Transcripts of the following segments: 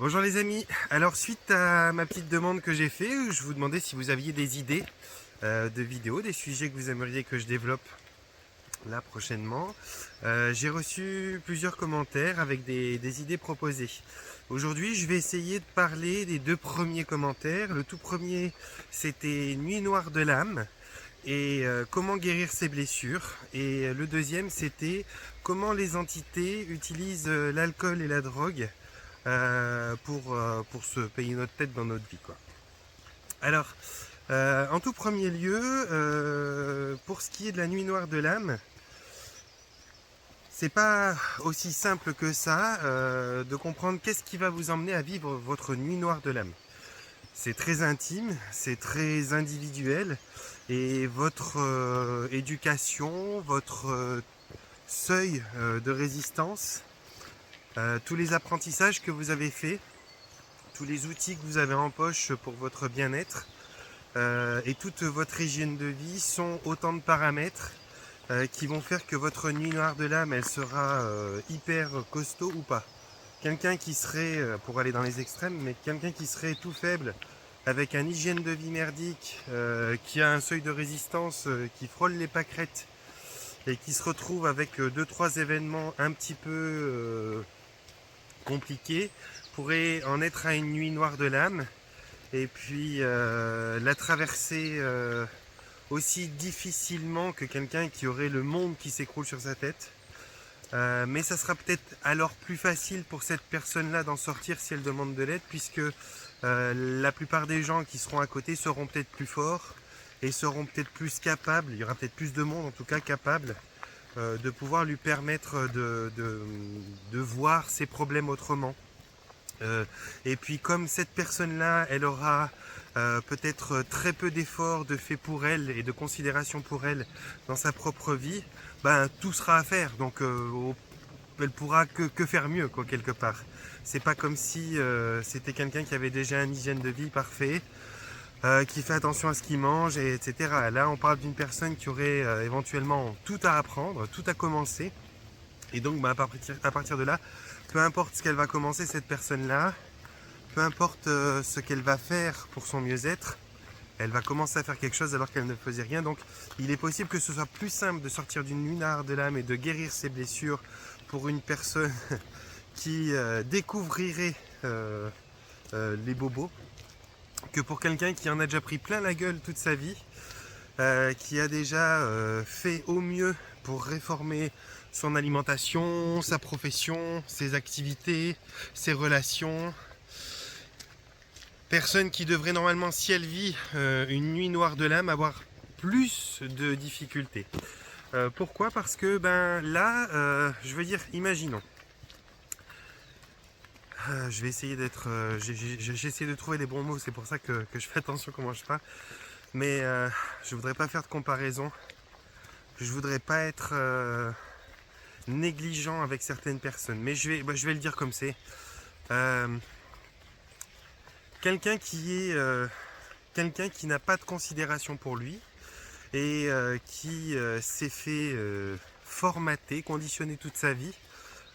Bonjour les amis, alors suite à ma petite demande que j'ai fait, je vous demandais si vous aviez des idées de vidéos, des sujets que vous aimeriez que je développe là prochainement. J'ai reçu plusieurs commentaires avec des idées proposées. Aujourd'hui je vais essayer de parler des deux premiers commentaires. Le tout premier c'était Nuit noire de l'âme et comment guérir ses blessures. Et le deuxième c'était comment les entités utilisent l'alcool et la drogue pour se payer notre tête dans notre vie, quoi. Alors, en tout premier lieu, pour ce qui est de la nuit noire de l'âme, c'est pas aussi simple que ça de comprendre qu'est-ce qui va vous emmener à vivre votre nuit noire de l'âme. C'est très intime, c'est très individuel, et votre éducation, votre seuil de résistance, tous les apprentissages que vous avez faits, tous les outils que vous avez en poche pour votre bien-être et toute votre hygiène de vie sont autant de paramètres qui vont faire que votre nuit noire de l'âme, elle sera hyper costaud ou pas. Quelqu'un qui serait, pour aller dans les extrêmes, mais quelqu'un qui serait tout faible, avec un hygiène de vie merdique, qui a un seuil de résistance qui frôle les pâquerettes et qui se retrouve avec 2-3 événements un petit peu compliqués, pourrait en être à une nuit noire de l'âme et puis la traverser aussi difficilement que quelqu'un qui aurait le monde qui s'écroule sur sa tête. Mais ça sera peut-être alors plus facile pour cette personne-là d'en sortir si elle demande de l'aide, puisque la plupart des gens qui seront à côté seront peut-être plus forts et seront peut-être plus capables, il y aura peut-être plus de monde en tout cas capable de pouvoir lui permettre de voir ses problèmes autrement. Et puis comme cette personne-là, elle aura peut-être très peu d'efforts de fait pour elle et de considération pour elle dans sa propre vie, ben, tout sera à faire. Donc elle pourra que faire mieux, quoi, quelque part. C'est pas comme si c'était quelqu'un qui avait déjà une hygiène de vie parfait, qui fait attention à ce qu'il mange, etc. Là, on parle d'une personne qui aurait éventuellement tout à apprendre, tout à commencer. Et donc, bah, à partir de là, peu importe ce qu'elle va commencer, cette personne-là, peu importe ce qu'elle va faire pour son mieux-être, elle va commencer à faire quelque chose alors qu'elle ne faisait rien. Donc, il est possible que ce soit plus simple de sortir d'une nuit noire de l'âme et de guérir ses blessures pour une personne qui découvrirait les bobos que pour quelqu'un qui en a déjà pris plein la gueule toute sa vie, qui a déjà fait au mieux pour réformer son alimentation, sa profession, ses activités, ses relations. Personne qui devrait normalement, si elle vit une nuit noire de l'âme, avoir plus de difficultés. Pourquoi? Parce que ben là, je veux dire, imaginons. Je vais essayer d'être. J'ai essayé de trouver les bons mots, c'est pour ça que je fais attention comment je parle. Mais je voudrais pas faire de comparaison. Je voudrais pas être négligent avec certaines personnes. Mais je vais le dire comme c'est. Quelqu'un qui est quelqu'un qui n'a pas de considération pour lui et qui s'est fait formater, conditionner toute sa vie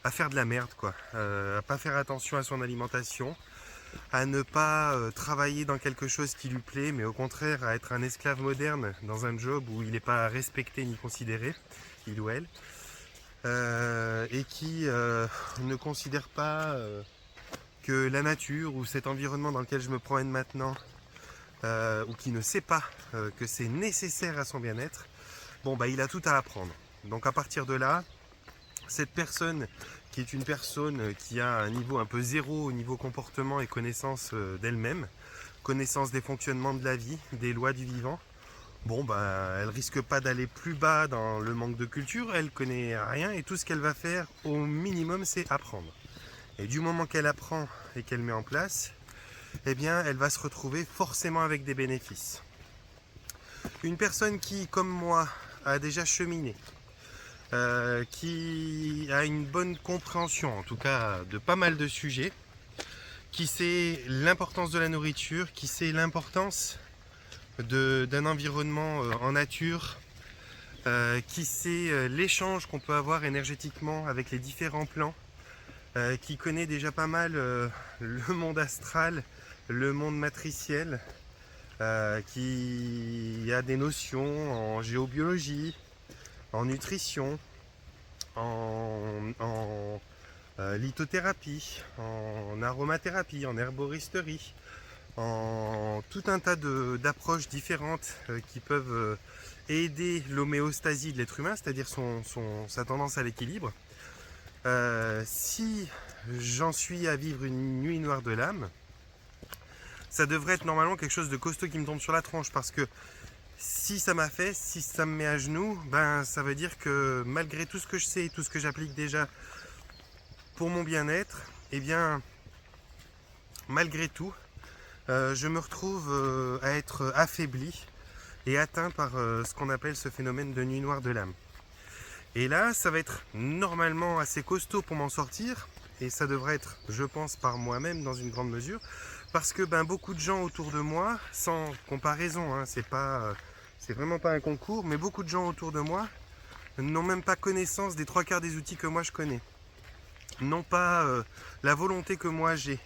à faire de la merde, quoi, à pas faire attention à son alimentation, à ne pas travailler dans quelque chose qui lui plaît, mais au contraire à être un esclave moderne dans un job où il n'est pas respecté ni considéré, il ou elle, et qui ne considère pas que la nature ou cet environnement dans lequel je me promène maintenant, ou qui ne sait pas que c'est nécessaire à son bien-être, bon bah il a tout à apprendre. Donc à partir de là, cette personne qui est une personne qui a un niveau un peu zéro au niveau comportement et connaissance d'elle-même, connaissance des fonctionnements de la vie, des lois du vivant, bon bah elle risque pas d'aller plus bas dans le manque de culture, elle connaît rien et tout ce qu'elle va faire au minimum c'est apprendre. Et du moment qu'elle apprend et qu'elle met en place, eh bien elle va se retrouver forcément avec des bénéfices. Une personne qui, comme moi, a déjà cheminé, qui a une bonne compréhension, en tout cas, de pas mal de sujets, qui sait l'importance de la nourriture, qui sait l'importance d'un environnement en nature, qui sait l'échange qu'on peut avoir énergétiquement avec les différents plans, qui connaît déjà pas mal le monde astral, le monde matriciel, qui a des notions en géobiologie, en nutrition, en lithothérapie, en aromathérapie, en herboristerie, en tout un tas d'approches différentes qui peuvent aider l'homéostasie de l'être humain, c'est-à-dire sa tendance à l'équilibre. Si j'en suis à vivre une nuit noire de l'âme, ça devrait être normalement quelque chose de costaud qui me tombe sur la tronche, parce que si ça m'a fait, si ça me met à genoux, ben ça veut dire que malgré tout ce que je sais, tout ce que j'applique déjà pour mon bien-être, eh bien malgré tout, je me retrouve à être affaibli et atteint par ce qu'on appelle ce phénomène de nuit noire de l'âme. Et là, ça va être normalement assez costaud pour m'en sortir, et ça devrait être, je pense, par moi-même dans une grande mesure, parce que beaucoup de gens autour de moi, sans comparaison, hein, c'est vraiment pas un concours, mais beaucoup de gens autour de moi n'ont même pas connaissance des trois quarts des outils que moi je connais, n'ont pas la volonté que moi j'ai,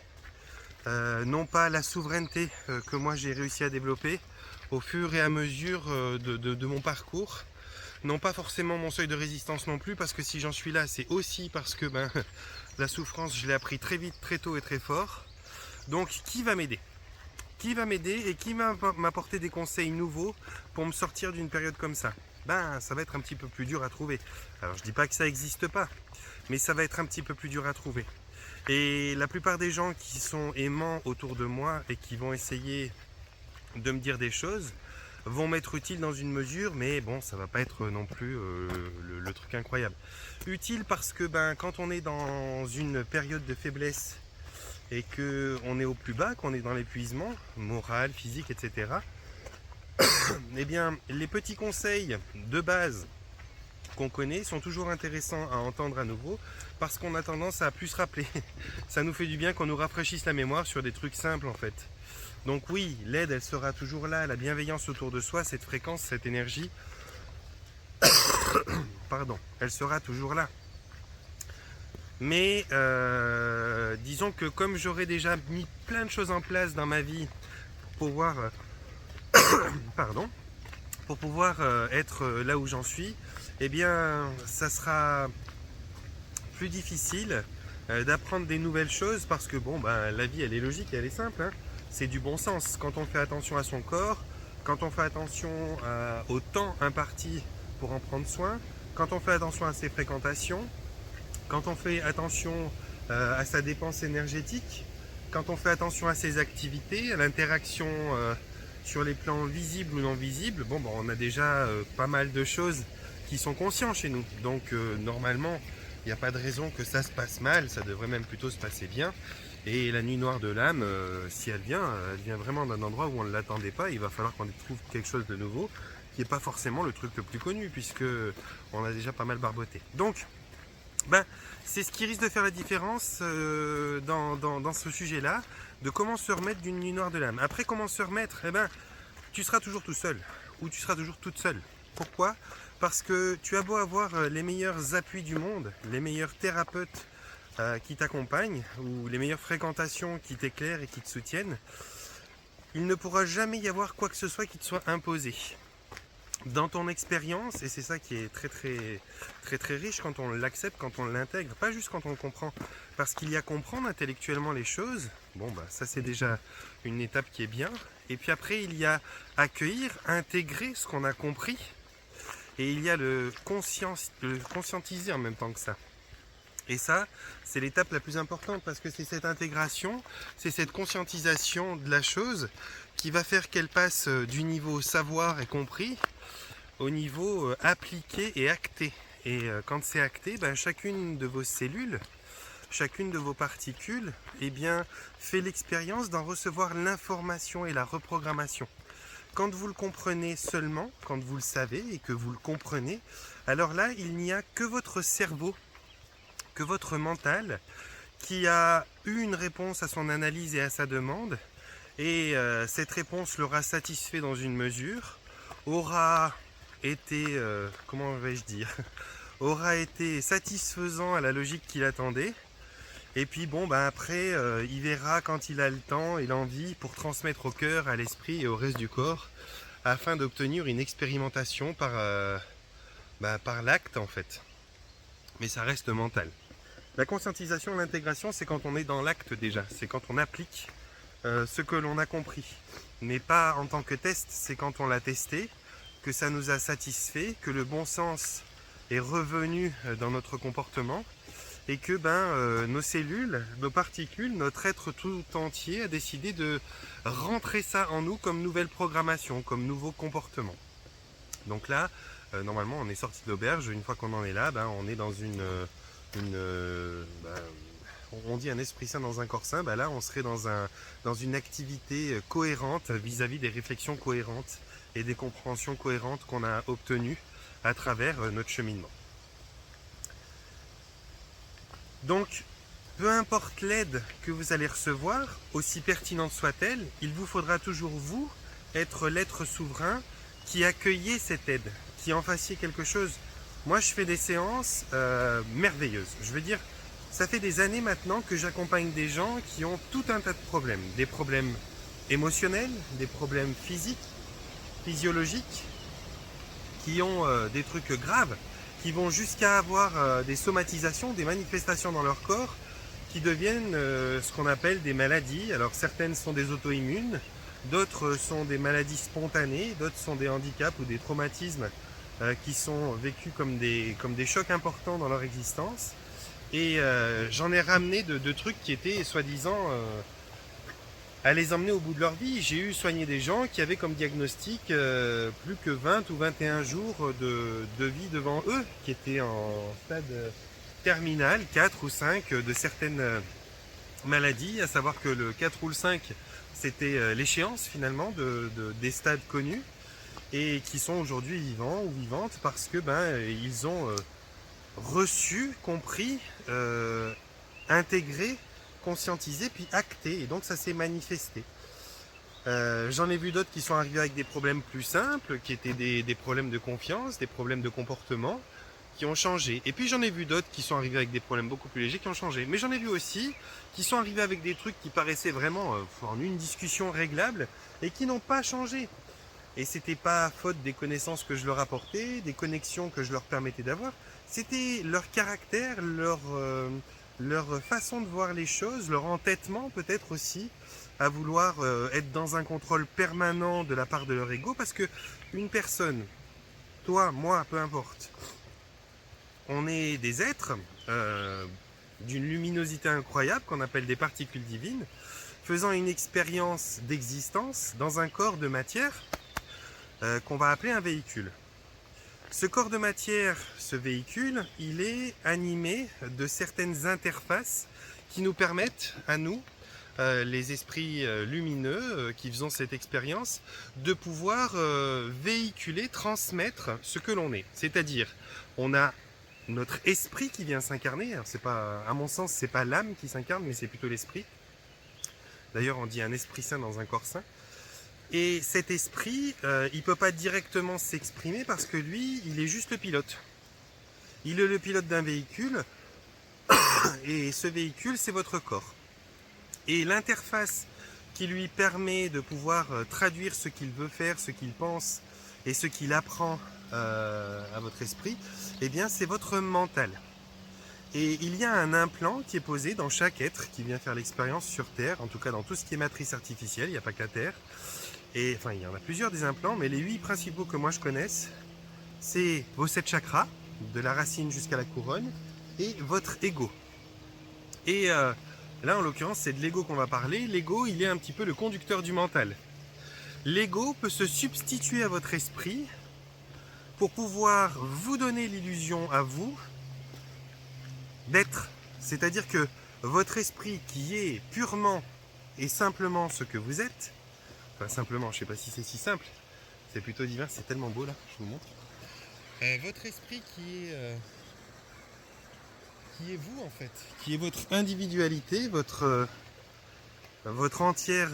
n'ont pas la souveraineté que moi j'ai réussi à développer au fur et à mesure de mon parcours. Non pas forcément mon seuil de résistance non plus, parce que si j'en suis là, c'est aussi parce que la souffrance, je l'ai appris très vite, très tôt et très fort. Donc qui va m'aider? Qui va m'aider et qui va m'apporter des conseils nouveaux pour me sortir d'une période comme ça? Ça va être un petit peu plus dur à trouver. Alors je dis pas que ça n'existe pas, mais ça va être un petit peu plus dur à trouver. Et la plupart des gens qui sont aimants autour de moi et qui vont essayer de me dire des choses vont m'être utiles dans une mesure, mais bon, ça va pas être non plus le truc incroyable. Utile parce que quand on est dans une période de faiblesse et qu'on est au plus bas, qu'on est dans l'épuisement moral, physique, etc., eh bien, les petits conseils de base qu'on connaît sont toujours intéressants à entendre à nouveau, parce qu'on a tendance à plus se rappeler. Ça nous fait du bien qu'on nous rafraîchisse la mémoire sur des trucs simples en fait. Donc oui, l'aide, elle sera toujours là, la bienveillance autour de soi, cette fréquence, cette énergie, pardon, elle sera toujours là. Mais disons que comme j'aurais déjà mis plein de choses en place dans ma vie pour pouvoir, pour pouvoir être là où j'en suis, eh bien ça sera plus difficile d'apprendre des nouvelles choses, parce que la vie elle est logique, elle est simple, hein. C'est du bon sens. Quand on fait attention à son corps, quand on fait attention au temps imparti pour en prendre soin, quand on fait attention à ses fréquentations, quand on fait attention à sa dépense énergétique, quand on fait attention à ses activités, à l'interaction sur les plans visibles ou non visibles, on a déjà pas mal de choses qui sont conscientes chez nous. Donc normalement, il n'y a pas de raison que ça se passe mal, ça devrait même plutôt se passer bien. Et la nuit noire de l'âme, si elle vient vraiment d'un endroit où on ne l'attendait pas. Il va falloir qu'on trouve quelque chose de nouveau, qui n'est pas forcément le truc le plus connu, puisque on a déjà pas mal barboté. Donc, c'est ce qui risque de faire la différence dans ce sujet-là, de comment se remettre d'une nuit noire de l'âme. Après, comment se remettre? Tu seras toujours tout seul, ou tu seras toujours toute seule. Pourquoi? Parce que tu as beau avoir les meilleurs appuis du monde, les meilleurs thérapeutes qui t'accompagnent, ou les meilleures fréquentations qui t'éclairent et qui te soutiennent, il ne pourra jamais y avoir quoi que ce soit qui te soit imposé. Dans ton expérience, et c'est ça qui est très très très très riche quand on l'accepte, quand on l'intègre, pas juste quand on le comprend, parce qu'il y a comprendre intellectuellement les choses, ça c'est déjà une étape qui est bien, et puis après il y a accueillir, intégrer ce qu'on a compris, et il y a le conscientiser en même temps que ça. Et ça, c'est l'étape la plus importante, parce que c'est cette intégration, c'est cette conscientisation de la chose qui va faire qu'elle passe du niveau savoir et compris au niveau appliqué et acté. Et quand c'est acté, chacune de vos cellules, chacune de vos particules, fait l'expérience d'en recevoir l'information et la reprogrammation. Quand vous le comprenez seulement, quand vous le savez et que vous le comprenez, alors là, il n'y a que votre cerveau, que votre mental, qui a eu une réponse à son analyse et à sa demande, et cette réponse l'aura satisfait dans une mesure, aura été, comment vais-je dire, aura été satisfaisant à la logique qu'il attendait, Et puis bon, bah après, il verra quand il a le temps et l'envie pour transmettre au cœur, à l'esprit et au reste du corps, afin d'obtenir une expérimentation par l'acte en fait. Mais ça reste mental. La conscientisation, l'intégration, c'est quand on est dans l'acte déjà, c'est quand on applique ce que l'on a compris. Mais pas en tant que test, c'est quand on l'a testé, que ça nous a satisfait, que le bon sens est revenu dans notre comportement et que nos cellules, nos particules, notre être tout entier a décidé de rentrer ça en nous comme nouvelle programmation, comme nouveau comportement. Donc là, normalement, on est sorti de l'auberge. Une fois qu'on en est là, on est dans on dit un esprit sain dans un corps sain. Là, on serait dans une activité cohérente vis-à-vis des réflexions cohérentes et des compréhensions cohérentes qu'on a obtenues à travers notre cheminement. Donc, peu importe l'aide que vous allez recevoir, aussi pertinente soit-elle, il vous faudra toujours vous être l'être souverain qui accueillez cette aide, qui en fassiez quelque chose. Moi, je fais des séances merveilleuses. Je veux dire, ça fait des années maintenant que j'accompagne des gens qui ont tout un tas de problèmes. Des problèmes émotionnels, des problèmes physiques, physiologiques, qui ont des trucs graves, qui vont jusqu'à avoir des somatisations, des manifestations dans leur corps, qui deviennent ce qu'on appelle des maladies. Alors certaines sont des auto-immunes, d'autres sont des maladies spontanées, d'autres sont des handicaps ou des traumatismes qui sont vécus comme des chocs importants dans leur existence. Et j'en ai ramené de trucs qui étaient soi-disant à les emmener au bout de leur vie. J'ai eu soigné des gens qui avaient comme diagnostic plus que 20 ou 21 jours de vie devant eux, qui étaient en stade terminal, 4 ou 5 de certaines maladies, à savoir que le 4 ou le 5, c'était l'échéance finalement des stades connus, et qui sont aujourd'hui vivants ou vivantes parce que ils ont reçu, compris, intégré, conscientisé, puis acté, et donc ça s'est manifesté. J'en ai vu d'autres qui sont arrivés avec des problèmes plus simples, qui étaient des problèmes de confiance, des problèmes de comportement, qui ont changé. Et puis j'en ai vu d'autres qui sont arrivés avec des problèmes beaucoup plus légers, qui ont changé. Mais j'en ai vu aussi qui sont arrivés avec des trucs qui paraissaient vraiment en une discussion réglable, et qui n'ont pas changé. Et c'était pas faute des connaissances que je leur apportais, des connexions que je leur permettais d'avoir. C'était leur caractère, leur façon de voir les choses, leur entêtement peut-être aussi, à vouloir être dans un contrôle permanent de la part de leur ego. Parce que une personne, toi, moi, peu importe, on est des êtres d'une luminosité incroyable qu'on appelle des particules divines, faisant une expérience d'existence dans un corps de matière qu'on va appeler un véhicule. Ce corps de matière, ce véhicule, il est animé de certaines interfaces qui nous permettent, à nous, les esprits lumineux qui faisons cette expérience, de pouvoir véhiculer, transmettre ce que l'on est. C'est-à-dire, on a notre esprit qui vient s'incarner. Alors c'est pas, à mon sens, c'est pas l'âme qui s'incarne, mais c'est plutôt l'esprit. D'ailleurs, on dit un esprit sain dans un corps sain. Et cet esprit, il ne peut pas directement s'exprimer parce que lui, il est juste le pilote. Il est le pilote d'un véhicule, et ce véhicule, c'est votre corps. Et l'interface qui lui permet de pouvoir traduire ce qu'il veut faire, ce qu'il pense et ce qu'il apprend à votre esprit, eh bien, c'est votre mental. Et il y a un implant qui est posé dans chaque être qui vient faire l'expérience sur Terre, en tout cas dans tout ce qui est matrice artificielle, il n'y a pas que la Terre. Et enfin, il y en a plusieurs des implants, mais les 8 principaux que moi je connaisse, c'est vos 7 chakras, de la racine jusqu'à la couronne, et votre ego. Et là, en l'occurrence, c'est de l'ego qu'on va parler. L'ego, il est un petit peu le conducteur du mental. L'ego peut se substituer à votre esprit pour pouvoir vous donner l'illusion à vous d'être. C'est-à-dire que votre esprit, qui est purement et simplement ce que vous êtes, enfin simplement, je ne sais pas si c'est si simple, c'est plutôt divin, c'est tellement beau là, je vous montre. Votre esprit qui est vous en fait, qui est votre individualité, votre entière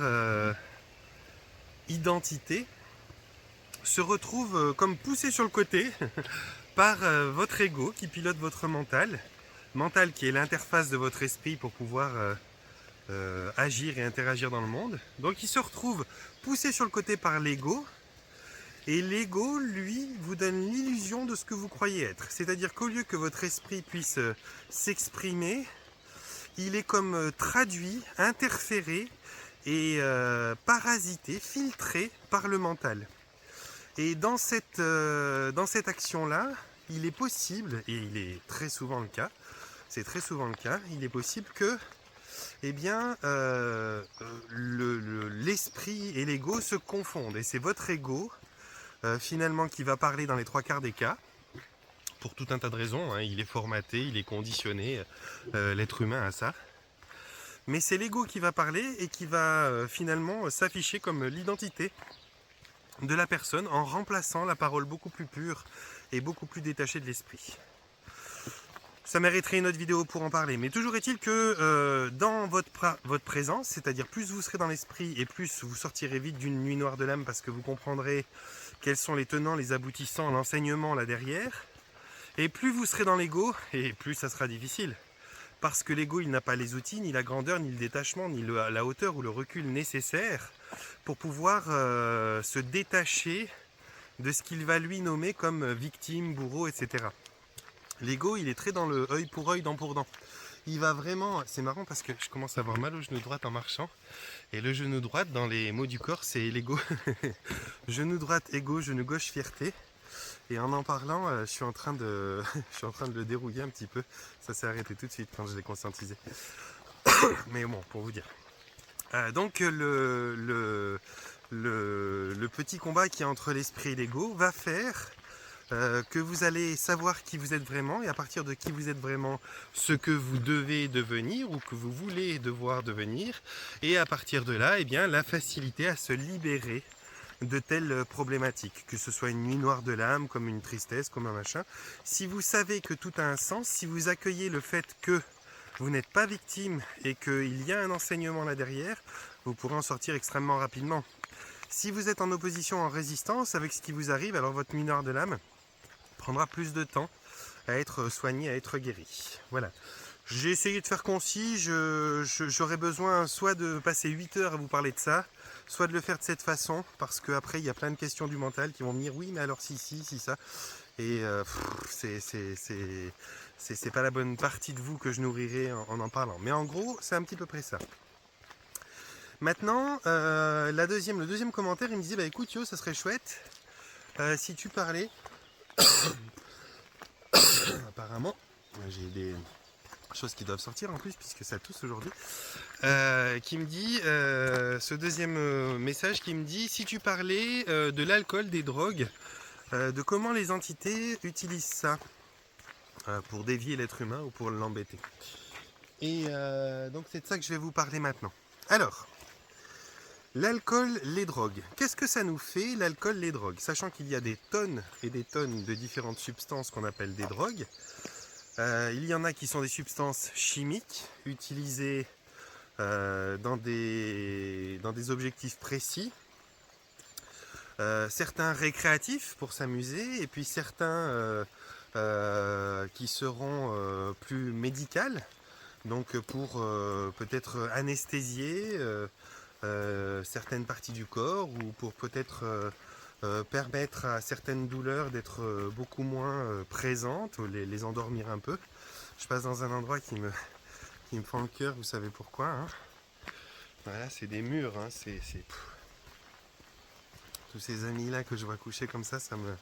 identité, se retrouve comme poussé sur le côté par votre ego qui pilote votre mental, mental qui est l'interface de votre esprit pour pouvoir agir et interagir dans le monde. Donc il se retrouve poussé sur le côté par l'ego. Et l'ego, lui, vous donne l'illusion de ce que vous croyez être. C'est-à-dire qu'au lieu que votre esprit puisse s'exprimer, il est comme traduit, interféré et parasité, filtré par le mental. Et dans cette action-là, il est possible, et il est très souvent le cas, c'est très souvent le cas, il est possible que l'esprit et l'ego se confondent. Et c'est votre ego, finalement, qui va parler dans les 3/4 des cas, pour tout un tas de raisons. Hein. Il est formaté, il est conditionné, l'être humain à ça. Mais c'est l'ego qui va parler et qui va finalement s'afficher comme l'identité de la personne en remplaçant la parole beaucoup plus pure et beaucoup plus détachée de l'esprit. Ça mériterait une autre vidéo pour en parler, mais toujours est-il que dans votre présence, c'est-à-dire plus vous serez dans l'esprit et plus vous sortirez vite d'une nuit noire de l'âme parce que vous comprendrez quels sont les tenants, les aboutissants, l'enseignement là derrière, et plus vous serez dans l'ego, et plus ça sera difficile. Parce que l'ego, il n'a pas les outils, ni la grandeur, ni le détachement, ni la hauteur ou le recul nécessaire pour pouvoir se détacher de ce qu'il va lui nommer comme victime, bourreau, etc. L'ego, il est très dans le œil pour œil, dent pour dent. Il va vraiment... C'est marrant parce que je commence à avoir mal au genou droit en marchant. Et le genou droit, dans les mots du corps, c'est l'ego. Genou droit, ego, genou gauche, fierté. Et en parlant, je suis en train de le dérouiller un petit peu. Ça s'est arrêté tout de suite quand je l'ai conscientisé. Mais bon, pour vous dire. Donc le petit combat qui est entre l'esprit et l'ego va faire que vous allez savoir qui vous êtes vraiment, et à partir de qui vous êtes vraiment, ce que vous devez devenir ou que vous voulez devoir devenir, et à partir de là, eh bien, la facilité à se libérer de telles problématiques, que ce soit une nuit noire de l'âme, comme une tristesse, comme un machin. Si vous savez que tout a un sens, si vous accueillez le fait que vous n'êtes pas victime et qu'il y a un enseignement là derrière, vous pourrez en sortir extrêmement rapidement. Si vous êtes en opposition, en résistance avec ce qui vous arrive, alors votre nuit noire de l'âme prendra plus de temps à être soigné, à être guéri. Voilà. J'ai essayé de faire concis, j'aurais besoin soit de passer 8 heures à vous parler de ça, soit de le faire de cette façon, parce qu'après il y a plein de questions du mental qui vont venir, oui mais alors si ça, et c'est pas la bonne partie de vous que je nourrirai en parlant. Mais en gros, c'est un petit peu près ça. Maintenant, le deuxième commentaire, il me disait, bah écoute Yo, ça serait chouette si tu parlais... Apparemment, j'ai des choses qui doivent sortir en plus puisque ça tousse aujourd'hui. Qui me dit, ce deuxième message qui me dit, si tu parlais de l'alcool, des drogues, de comment les entités utilisent ça pour dévier l'être humain ou pour l'embêter. Et donc c'est de ça que je vais vous parler maintenant. Alors, l'alcool, les drogues. Qu'est-ce que ça nous fait, l'alcool, les drogues? Sachant qu'il y a des tonnes et des tonnes de différentes substances qu'on appelle des drogues. Il y en a qui sont des substances chimiques, utilisées dans des objectifs précis. Certains récréatifs pour s'amuser, et puis certains qui seront plus médicales, donc pour peut-être anesthésier certaines parties du corps, ou pour peut-être permettre à certaines douleurs d'être beaucoup moins présentes, ou les endormir un peu. Je passe dans un endroit qui me fend le cœur, vous savez pourquoi, hein. Voilà, c'est des murs, hein, tous ces amis là que je vois coucher comme ça, ça me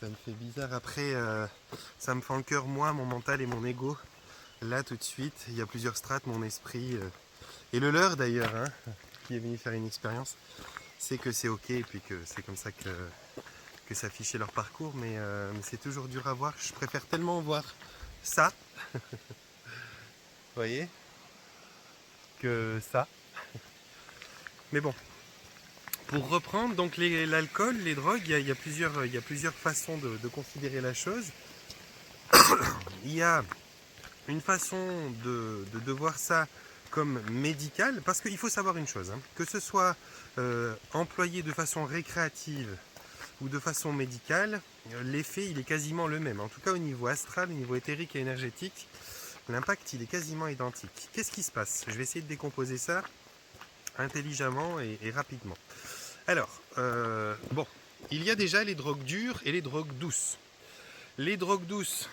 fait bizarre. Après, ça me fend le cœur, moi, mon mental et mon ego. Là, tout de suite, il y a plusieurs strates, mon esprit, et le leur d'ailleurs, hein, qui est venu faire une expérience, c'est que c'est ok, et puis que c'est comme ça que s'affichait leur parcours, mais c'est toujours dur à voir. Je préfère tellement voir ça, vous voyez, que ça. Mais bon. Pour reprendre, donc l'alcool, les drogues, il y a plusieurs façons de considérer la chose. Il y a une façon de voir ça comme médical, parce qu'il faut savoir une chose, hein, que ce soit employé de façon récréative ou de façon médicale, l'effet il est quasiment le même. En tout cas au niveau astral, au niveau éthérique et énergétique, l'impact il est quasiment identique. Qu'est-ce qui se passe? Je vais essayer de décomposer ça intelligemment et rapidement. Alors, bon, il y a déjà les drogues dures et les drogues douces. Les drogues douces,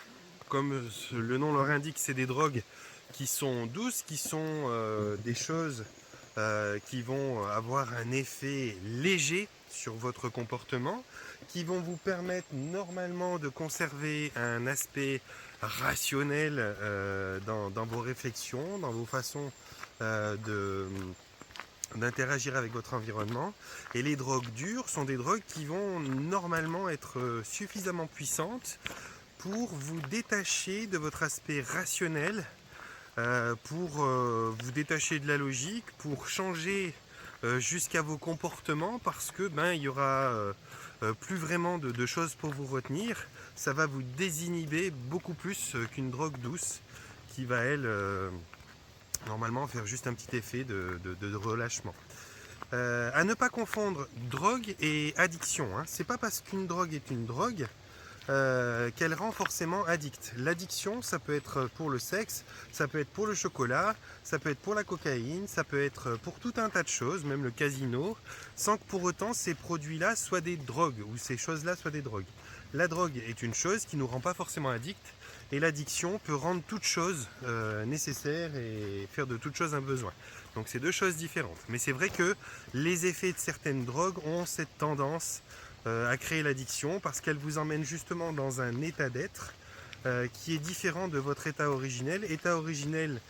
comme le nom leur indique, c'est des drogues qui sont douces, qui sont des choses qui vont avoir un effet léger sur votre comportement, qui vont vous permettre normalement de conserver un aspect rationnel dans vos réflexions, dans vos façons d'interagir avec votre environnement. Et les drogues dures sont des drogues qui vont normalement être suffisamment puissantes pour vous détacher de votre aspect rationnel, pour vous détacher de la logique, pour changer jusqu'à vos comportements, parce que il y aura plus vraiment de choses pour vous retenir. Ça va vous désinhiber beaucoup plus qu'une drogue douce qui va elle normalement faire juste un petit effet de relâchement. À ne pas confondre drogue et addiction, hein. C'est pas parce qu'une drogue est une drogue qu'elle rend forcément addict. L'addiction, ça peut être pour le sexe, ça peut être pour le chocolat, ça peut être pour la cocaïne, ça peut être pour tout un tas de choses, même le casino, sans que pour autant ces produits-là soient des drogues, ou ces choses-là soient des drogues. La drogue est une chose qui ne nous rend pas forcément addict, et l'addiction peut rendre toute chose nécessaire et faire de toute chose un besoin. Donc c'est deux choses différentes. Mais c'est vrai que les effets de certaines drogues ont cette tendance à créer l'addiction parce qu'elle vous emmène justement dans un état d'être qui est différent de votre état originel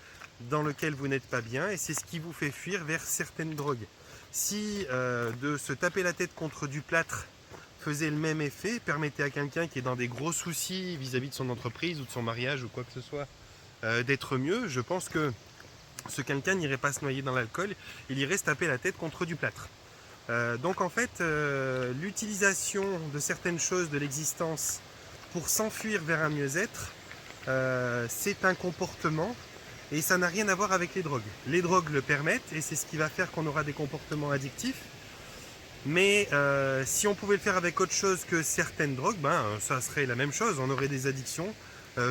dans lequel vous n'êtes pas bien, et c'est ce qui vous fait fuir vers certaines drogues. Si de se taper la tête contre du plâtre faisait le même effet, permettait à quelqu'un qui est dans des gros soucis vis-à-vis de son entreprise ou de son mariage ou quoi que ce soit d'être mieux, je pense que ce quelqu'un n'irait pas se noyer dans l'alcool, il irait se taper la tête contre du plâtre. Donc en fait, l'utilisation de certaines choses de l'existence pour s'enfuir vers un mieux-être, c'est un comportement et ça n'a rien à voir avec les drogues. Les drogues le permettent et c'est ce qui va faire qu'on aura des comportements addictifs. Mais si on pouvait le faire avec autre chose que certaines drogues, ça serait la même chose, on aurait des addictions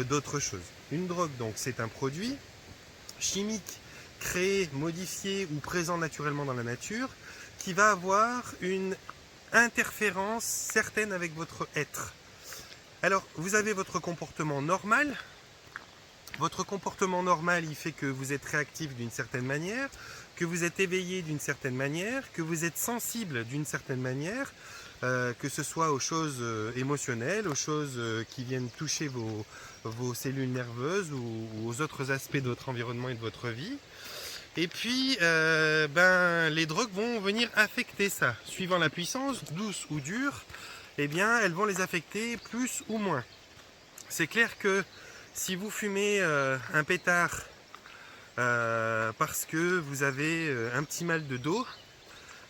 d'autres choses. Une drogue, donc, c'est un produit chimique créé, modifié ou présent naturellement dans la nature qui va avoir une interférence certaine avec votre être. Alors, vous avez votre comportement normal. Votre comportement normal, il fait que vous êtes réactif d'une certaine manière, que vous êtes éveillé d'une certaine manière, que vous êtes sensible d'une certaine manière, que ce soit aux choses émotionnelles, aux choses qui viennent toucher vos cellules nerveuses ou aux autres aspects de votre environnement et de votre vie. Et puis, les drogues vont venir affecter ça. Suivant la puissance, douce ou dure, eh bien, elles vont les affecter plus ou moins. C'est clair que si vous fumez un pétard parce que vous avez un petit mal de dos,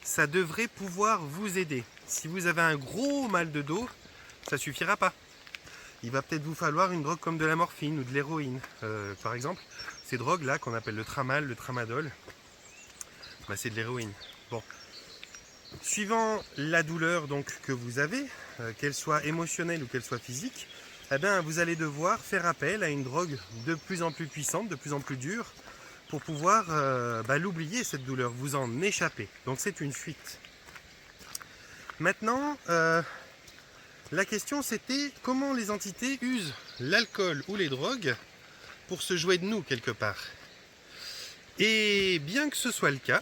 ça devrait pouvoir vous aider. Si vous avez un gros mal de dos, ça suffira pas. Il va peut-être vous falloir une drogue comme de la morphine ou de l'héroïne, par exemple. Ces drogues-là qu'on appelle le tramal, le tramadol, c'est de l'héroïne. Bon. Suivant la douleur donc que vous avez, qu'elle soit émotionnelle ou qu'elle soit physique, vous allez devoir faire appel à une drogue de plus en plus puissante, de plus en plus dure, pour pouvoir l'oublier cette douleur, vous en échapper. Donc c'est une fuite. Maintenant, la question c'était comment les entités usent l'alcool ou les drogues pour se jouer de nous quelque part. Et bien que ce soit le cas,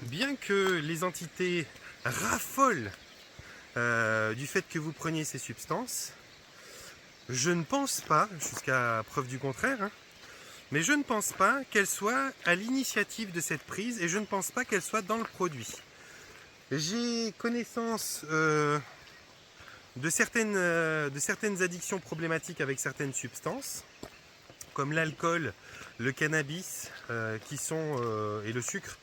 bien que les entités raffolent du fait que vous preniez ces substances, je ne pense pas, jusqu'à preuve du contraire, mais je ne pense pas qu'elles soient à l'initiative de cette prise et je ne pense pas qu'elles soient dans le produit. J'ai connaissance de certaines addictions problématiques avec certaines substances, comme l'alcool, le cannabis et le sucre,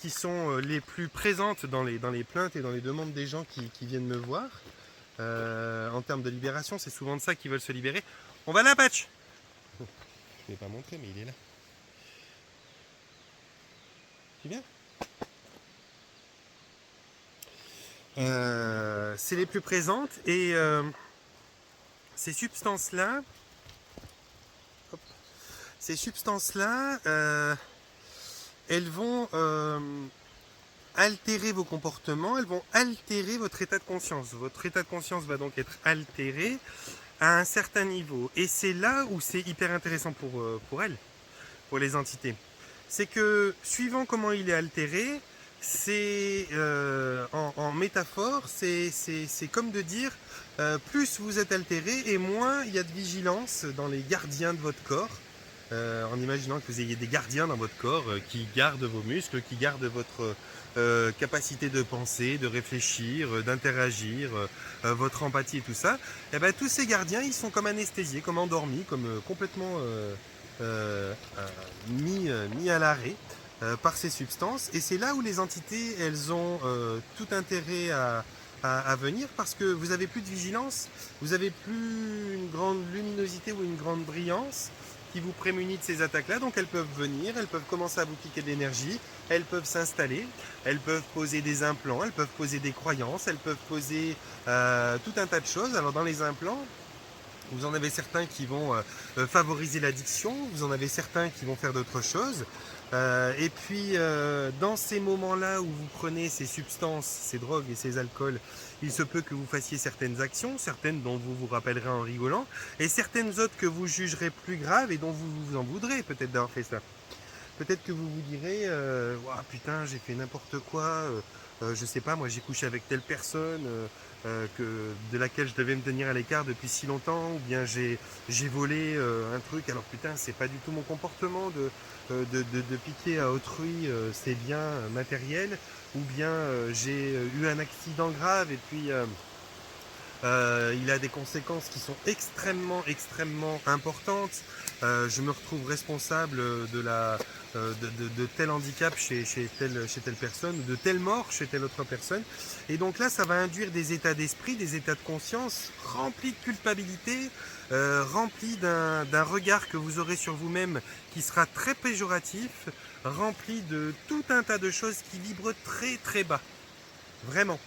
qui sont les plus présentes dans les plaintes et dans les demandes des gens qui viennent me voir. En termes de libération, c'est souvent de ça qu'ils veulent se libérer. On va là, Patch! Je ne vais pas montrer, mais il est là. Tu viens? C'est les plus présentes et ces substances-là, Ces substances-là, elles vont altérer vos comportements, elles vont altérer votre état de conscience. Votre état de conscience va donc être altéré à un certain niveau. Et c'est là où c'est hyper intéressant pour elles, pour les entités. C'est que, suivant comment il est altéré, c'est en métaphore, c'est comme de dire plus vous êtes altéré et moins il y a de vigilance dans les gardiens de votre corps. En imaginant que vous ayez des gardiens dans votre corps qui gardent vos muscles, qui gardent votre capacité de penser, de réfléchir, d'interagir, votre empathie et tout ça, et ben, tous ces gardiens, ils sont comme anesthésiés, comme endormis, comme complètement mis à l'arrêt par ces substances. Et c'est là où les entités, elles ont tout intérêt à venir parce que vous n'avez plus de vigilance, vous n'avez plus une grande luminosité ou une grande brillance qui vous prémunit de ces attaques-là, donc elles peuvent venir, elles peuvent commencer à vous piquer de l'énergie, elles peuvent s'installer, elles peuvent poser des implants, elles peuvent poser des croyances, elles peuvent poser tout un tas de choses. Alors dans les implants, vous en avez certains qui vont favoriser l'addiction, vous en avez certains qui vont faire d'autres choses. Et puis dans ces moments-là où vous prenez ces substances, ces drogues et ces alcools, il se peut que vous fassiez certaines actions, certaines dont vous vous rappellerez en rigolant, et certaines autres que vous jugerez plus graves et dont vous vous en voudrez peut-être d'avoir fait ça. Peut-être que vous vous direz Ouah, putain, j'ai fait n'importe quoi, je sais pas, moi j'ai couché avec telle personne de laquelle je devais me tenir à l'écart depuis si longtemps, ou bien j'ai volé un truc, alors putain, c'est pas du tout mon comportement de piquer à autrui ses biens matériels, ou bien j'ai eu un accident grave et puis il a des conséquences qui sont extrêmement importantes. Je me retrouve responsable de tel handicap chez telle personne, ou de telle mort chez telle autre personne. Et donc là, ça va induire des états d'esprit, des états de conscience remplis de culpabilité, remplis d'un regard que vous aurez sur vous-même qui sera très péjoratif, rempli de tout un tas de choses qui vibrent très bas. Vraiment.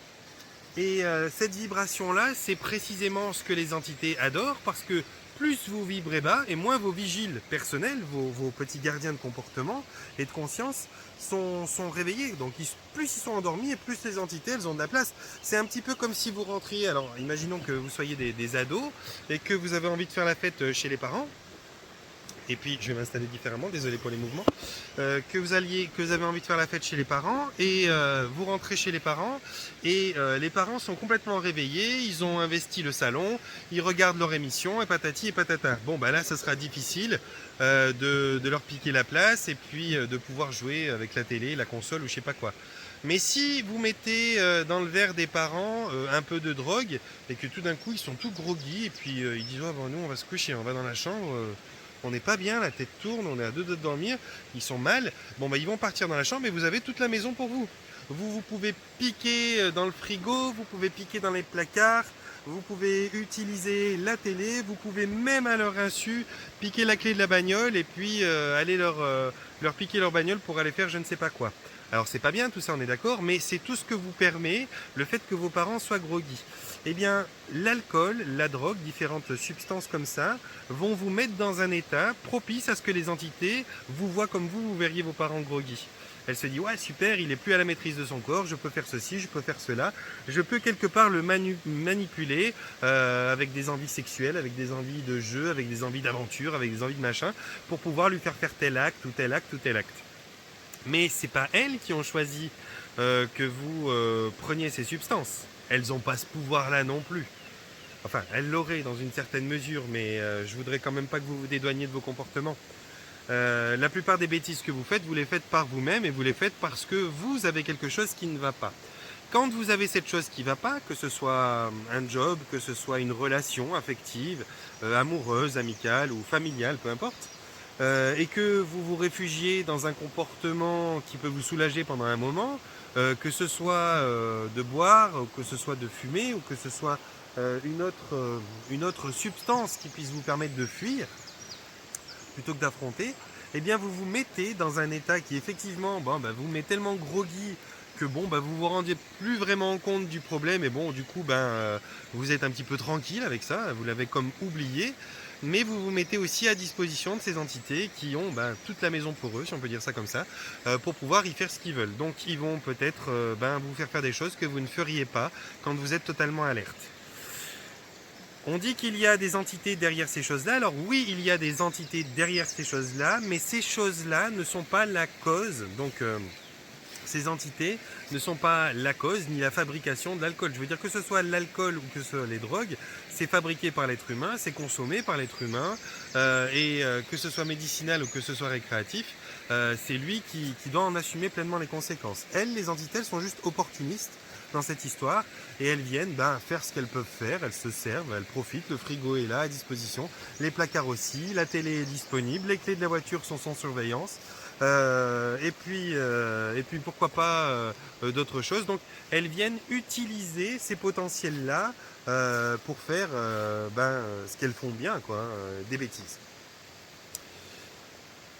Et cette vibration-là, c'est précisément ce que les entités adorent parce que plus vous vibrez bas et moins vos vigiles personnels, vos petits gardiens de comportement et de conscience sont réveillés. Donc plus ils sont endormis et plus les entités, elles ont de la place. C'est un petit peu comme si vous rentriez, alors imaginons que vous soyez des ados et que vous avez envie de faire la fête chez les parents. Et puis je vais m'installer différemment, désolé pour les mouvements, que vous avez envie de faire la fête chez les parents et vous rentrez chez les parents et les parents sont complètement réveillés, ils ont investi le salon, ils regardent leur émission et patati et patata. Bon bah là ça sera difficile de leur piquer la place et puis de pouvoir jouer avec la télé, la console ou je sais pas quoi. Mais si vous mettez dans le verre des parents un peu de drogue et que tout d'un coup ils sont tout groggy et puis ils disent oh, bon, nous on va se coucher, on va dans la chambre, on n'est pas bien, la tête tourne, on est à deux doigts de dormir, ils sont mal, bon bah ils vont partir dans la chambre et vous avez toute la maison pour vous. Vous pouvez piquer dans le frigo, vous pouvez piquer dans les placards, vous pouvez utiliser la télé, vous pouvez même à leur insu piquer la clé de la bagnole et puis aller leur piquer leur bagnole pour aller faire je ne sais pas quoi. Alors c'est pas bien tout ça, on est d'accord, mais c'est tout ce que vous permet le fait que vos parents soient groggy. Eh bien, l'alcool, la drogue, différentes substances comme ça, vont vous mettre dans un état propice à ce que les entités vous voient comme vous verriez vos parents groggy. Elle se dit ouais super, il est plus à la maîtrise de son corps, je peux faire ceci, je peux faire cela, je peux quelque part le manipuler avec des envies sexuelles, avec des envies de jeu, avec des envies d'aventure, avec des envies de machin, pour pouvoir lui faire tel acte ou tel acte ou tel acte. Mais c'est pas elles qui ont choisi que vous preniez ces substances. Elles n'ont pas ce pouvoir-là non plus. Enfin, elles l'auraient dans une certaine mesure, mais je voudrais quand même pas que vous vous dédouaniez de vos comportements. La plupart des bêtises que vous les faites par vous-même et vous les faites parce que vous avez quelque chose qui ne va pas. Quand vous avez cette chose qui ne va pas, que ce soit un job, que ce soit une relation affective, amoureuse, amicale ou familiale, peu importe, et que vous vous réfugiez dans un comportement qui peut vous soulager pendant un moment, que ce soit de boire, ou que ce soit de fumer, ou que ce soit une autre substance qui puisse vous permettre de fuir, plutôt que d'affronter, eh bien vous vous mettez dans un état qui effectivement vous met tellement groggy que vous vous rendiez plus vraiment compte du problème et du coup vous êtes un petit peu tranquille avec ça, vous l'avez comme oublié, mais vous vous mettez aussi à disposition de ces entités qui ont toute la maison pour eux, si on peut dire ça comme ça, pour pouvoir y faire ce qu'ils veulent. Donc ils vont peut-être vous faire des choses que vous ne feriez pas quand vous êtes totalement alerte. On dit qu'il y a des entités derrière ces choses-là. Alors oui, il y a des entités derrière ces choses-là, mais ces choses-là ne sont pas la cause. Donc ces entités ne sont pas la cause ni la fabrication de l'alcool. Je veux dire que ce soit l'alcool ou que ce soit les drogues, c'est fabriqué par l'être humain, c'est consommé par l'être humain, que ce soit médicinal ou que ce soit récréatif, c'est lui qui doit en assumer pleinement les conséquences. Elles, les entités, elles sont juste opportunistes dans cette histoire et elles viennent faire ce qu'elles peuvent faire, elles se servent, elles profitent, le frigo est là à disposition, les placards aussi, la télé est disponible, les clés de la voiture sont sans surveillance. Et puis pourquoi pas d'autres choses. Donc elles viennent utiliser ces potentiels-là pour faire ce qu'elles font bien, quoi, des bêtises.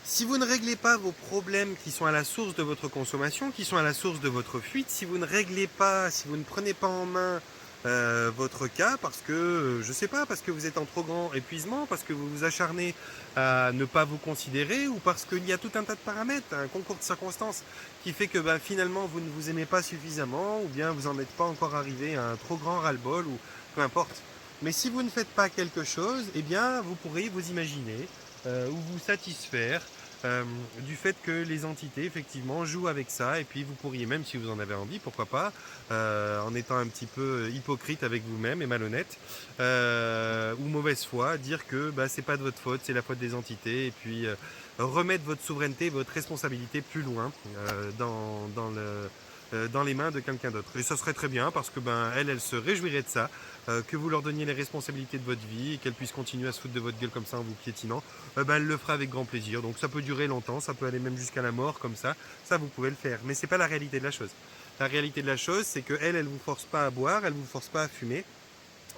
Si vous ne réglez pas vos problèmes qui sont à la source de votre consommation, qui sont à la source de votre fuite, si vous ne réglez pas, si vous ne prenez pas en main votre cas parce que, je sais pas, parce que vous êtes en trop grand épuisement, parce que vous vous acharnez à ne pas vous considérer ou parce qu'il y a tout un tas de paramètres, un concours de circonstances qui fait que finalement vous ne vous aimez pas suffisamment ou bien vous n'en êtes pas encore arrivé à un trop grand ras-le-bol ou peu importe. Mais si vous ne faites pas quelque chose, eh bien vous pourrez vous imaginer ou vous satisfaire du fait que les entités effectivement jouent avec ça et puis vous pourriez même, si vous en avez envie, pourquoi pas, en étant un petit peu hypocrite avec vous-même et malhonnête ou mauvaise foi, dire que c'est pas de votre faute, c'est la faute des entités et puis remettre votre souveraineté, votre responsabilité plus loin dans les mains de quelqu'un d'autre. Et ça serait très bien parce que elle se réjouirait de ça, que vous leur donniez les responsabilités de votre vie et qu'elle puisse continuer à se foutre de votre gueule comme ça en vous piétinant. Elle le fera avec grand plaisir. Donc ça peut durer longtemps, ça peut aller même jusqu'à la mort comme ça vous pouvez le faire. Mais c'est pas la réalité de la chose. La réalité de la chose, c'est que elle vous force pas à boire, elle vous force pas à fumer.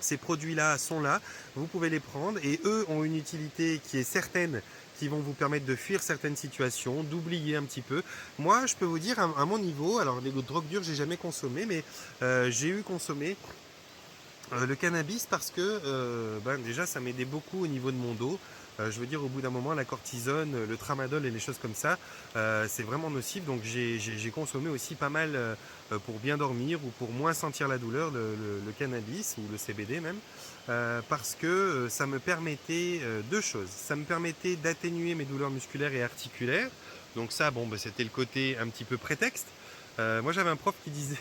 Ces produits-là sont là, vous pouvez les prendre et eux ont une utilité qui est certaine, qui vont vous permettre de fuir certaines situations, d'oublier un petit peu. Moi, je peux vous dire, à mon niveau, alors les drogues dures, j'ai jamais consommé, mais j'ai eu consommé le cannabis parce que déjà, ça m'aidait beaucoup au niveau de mon dos. Je veux dire, au bout d'un moment, la cortisone, le tramadol et les choses comme ça, c'est vraiment nocif. Donc j'ai consommé aussi pas mal pour bien dormir ou pour moins sentir la douleur, le cannabis ou le CBD même, parce que ça me permettait deux choses. Ça me permettait d'atténuer mes douleurs musculaires et articulaires. Donc ça, c'était le côté un petit peu prétexte. Moi j'avais un prof qui disait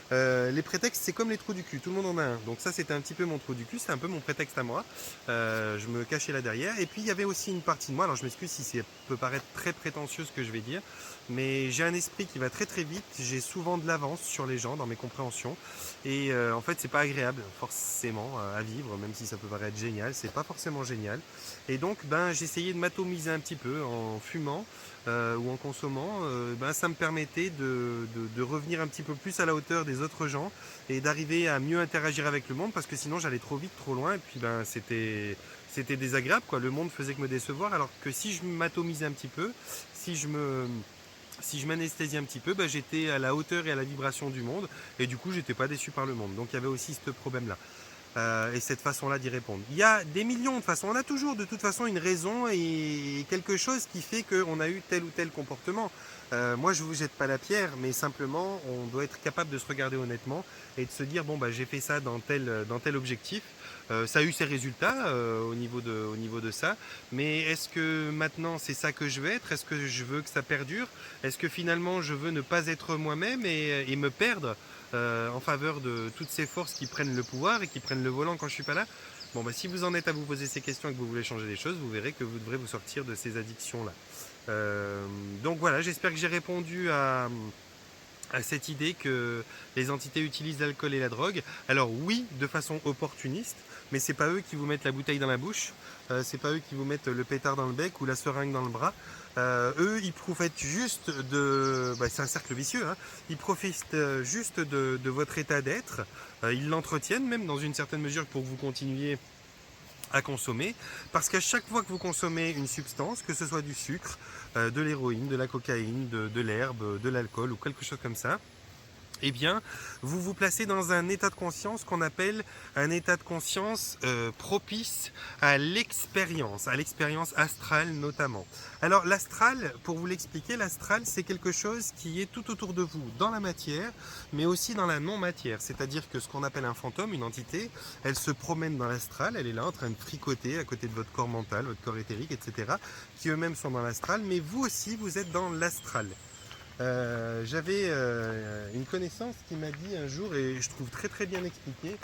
les prétextes c'est comme les trous du cul, tout le monde en a un. Donc ça c'était un petit peu mon trou du cul, c'était un peu mon prétexte à moi. Je me cachais là derrière. Et puis il y avait aussi une partie de moi, alors je m'excuse si ça peut paraître très prétentieux ce que je vais dire, mais j'ai un esprit qui va très très vite, j'ai souvent de l'avance sur les gens dans mes compréhensions. Et en fait c'est pas agréable forcément à vivre, même si ça peut paraître génial, c'est pas forcément génial. Et donc j'essayais de m'atomiser un petit peu en fumant. Ou en consommant, ça me permettait de revenir un petit peu plus à la hauteur des autres gens et d'arriver à mieux interagir avec le monde parce que sinon j'allais trop vite, trop loin et puis c'était désagréable quoi. Le monde faisait que me décevoir alors que si je m'atomisais un petit peu, si je m'anesthésiais un petit peu, j'étais à la hauteur et à la vibration du monde et du coup j'étais pas déçu par le monde. Donc il y avait aussi ce problème là. Et cette façon-là d'y répondre. Il y a des millions de façons. On a toujours de toute façon une raison et quelque chose qui fait qu'on a eu tel ou tel comportement. Moi, je ne vous jette pas la pierre, mais simplement, on doit être capable de se regarder honnêtement et de se dire, j'ai fait ça dans tel objectif. Ça a eu ses résultats au niveau de ça. Mais est-ce que maintenant, c'est ça que je veux être? Est-ce que je veux que ça perdure? Est-ce que finalement, je veux ne pas être moi-même et me perdre en faveur de toutes ces forces qui prennent le pouvoir et qui prennent le volant quand je suis pas là? Si vous en êtes à vous poser ces questions et que vous voulez changer des choses, vous verrez que vous devrez vous sortir de ces addictions-là. Donc voilà, j'espère que j'ai répondu à cette idée que les entités utilisent l'alcool et la drogue. Alors oui, de façon opportuniste, mais c'est pas eux qui vous mettent la bouteille dans la bouche, c'est pas eux qui vous mettent le pétard dans le bec ou la seringue dans le bras. Eux, ils profitent juste de... c'est un cercle vicieux, hein. Ils profitent juste de votre état d'être. Ils l'entretiennent même dans une certaine mesure pour que vous continuiez à consommer, parce qu'à chaque fois que vous consommez une substance, que ce soit du sucre, de l'héroïne, de la cocaïne, de l'herbe, de l'alcool ou quelque chose comme ça, eh bien, vous vous placez dans un état de conscience qu'on appelle un état de conscience propice à l'expérience astrale notamment. Alors l'astral, pour vous l'expliquer, l'astral c'est quelque chose qui est tout autour de vous, dans la matière, mais aussi dans la non-matière. C'est-à-dire que ce qu'on appelle un fantôme, une entité, elle se promène dans l'astral, elle est là en train de fricoter à côté de votre corps mental, votre corps éthérique, etc., qui eux-mêmes sont dans l'astral, mais vous aussi, vous êtes dans l'astral. J'avais une connaissance qui m'a dit un jour, et je trouve très très bien expliqué,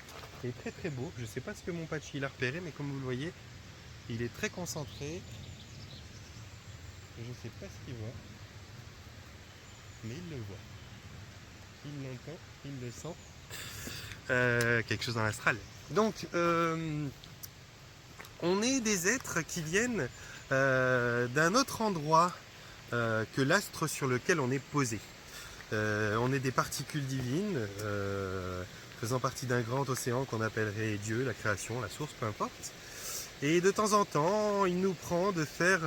et très très beau, je ne sais pas ce que mon patchy il a repéré, mais comme vous le voyez, il est très concentré, je ne sais pas ce qu'il voit, mais il le voit, il l'entend, il le sent, quelque chose dans l'astral. Donc, on est des êtres qui viennent d'un autre endroit que l'astre sur lequel on est posé. On est des particules divines faisant partie d'un grand océan qu'on appellerait Dieu, la création, la source, peu importe. Et de temps en temps, il nous prend de faire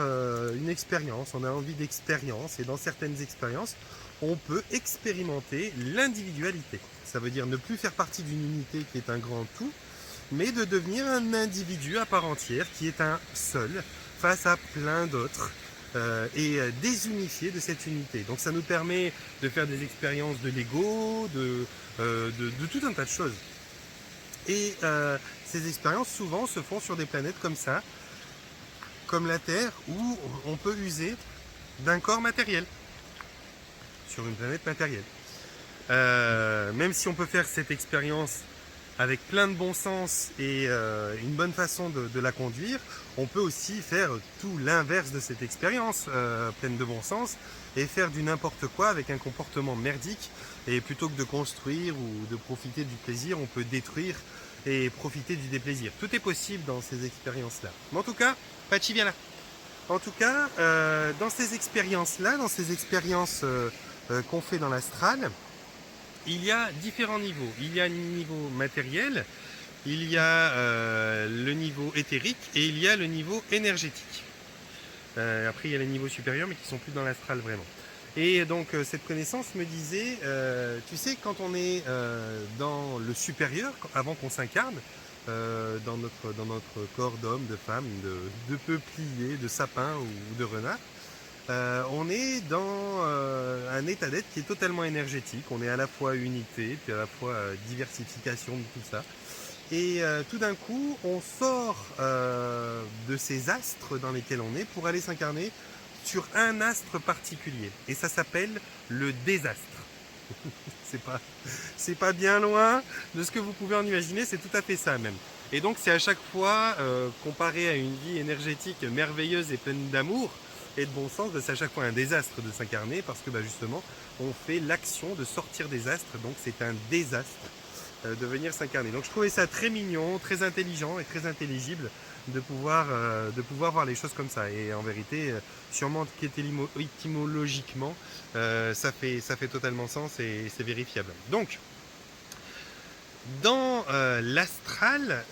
une expérience. On a envie d'expérience et dans certaines expériences, on peut expérimenter l'individualité. Ça veut dire ne plus faire partie d'une unité qui est un grand tout, mais de devenir un individu à part entière qui est un seul face à plein d'autres. Et désunifié de cette unité. Donc ça nous permet de faire des expériences de l'ego, de tout un tas de choses. Et ces expériences souvent se font sur des planètes comme ça, comme la Terre, où on peut user d'un corps matériel, sur une planète matérielle. Même si on peut faire cette expérience avec plein de bon sens et une bonne façon de la conduire, on peut aussi faire tout l'inverse de cette expérience, pleine de bon sens, et faire du n'importe quoi avec un comportement merdique. Et plutôt que de construire ou de profiter du plaisir, on peut détruire et profiter du déplaisir. Tout est possible dans ces expériences-là. Mais en tout cas, Patchy, viens là. En tout cas, dans ces expériences-là, dans ces expériences qu'on fait dans l'astral, il y a différents niveaux. Il y a le niveau matériel, il y a le niveau éthérique et il y a le niveau énergétique. Après, il y a les niveaux supérieurs, mais qui sont plus dans l'astral vraiment. Et donc, cette connaissance me disait, tu sais, quand on est dans le supérieur, avant qu'on s'incarne, dans notre corps d'homme, de femme, de peuplier, de sapin ou de renard, on est dans un état d'être qui est totalement énergétique. On est à la fois unité, puis à la fois diversification de tout ça. Et tout d'un coup, on sort de ces astres dans lesquels on est pour aller s'incarner sur un astre particulier. Et ça s'appelle le désastre. C'est pas bien loin de ce que vous pouvez en imaginer, c'est tout à fait ça même. Et donc c'est à chaque fois, comparé à une vie énergétique merveilleuse et pleine d'amour, et de bon sens, c'est à chaque fois un désastre de s'incarner parce que justement on fait l'action de sortir des astres, donc c'est un désastre de venir s'incarner. Donc je trouvais ça très mignon, très intelligent et très intelligible de pouvoir voir les choses comme ça. Et en vérité, sûrement qu'étymologiquement, ça fait totalement sens et c'est vérifiable. Donc, dans l'astral,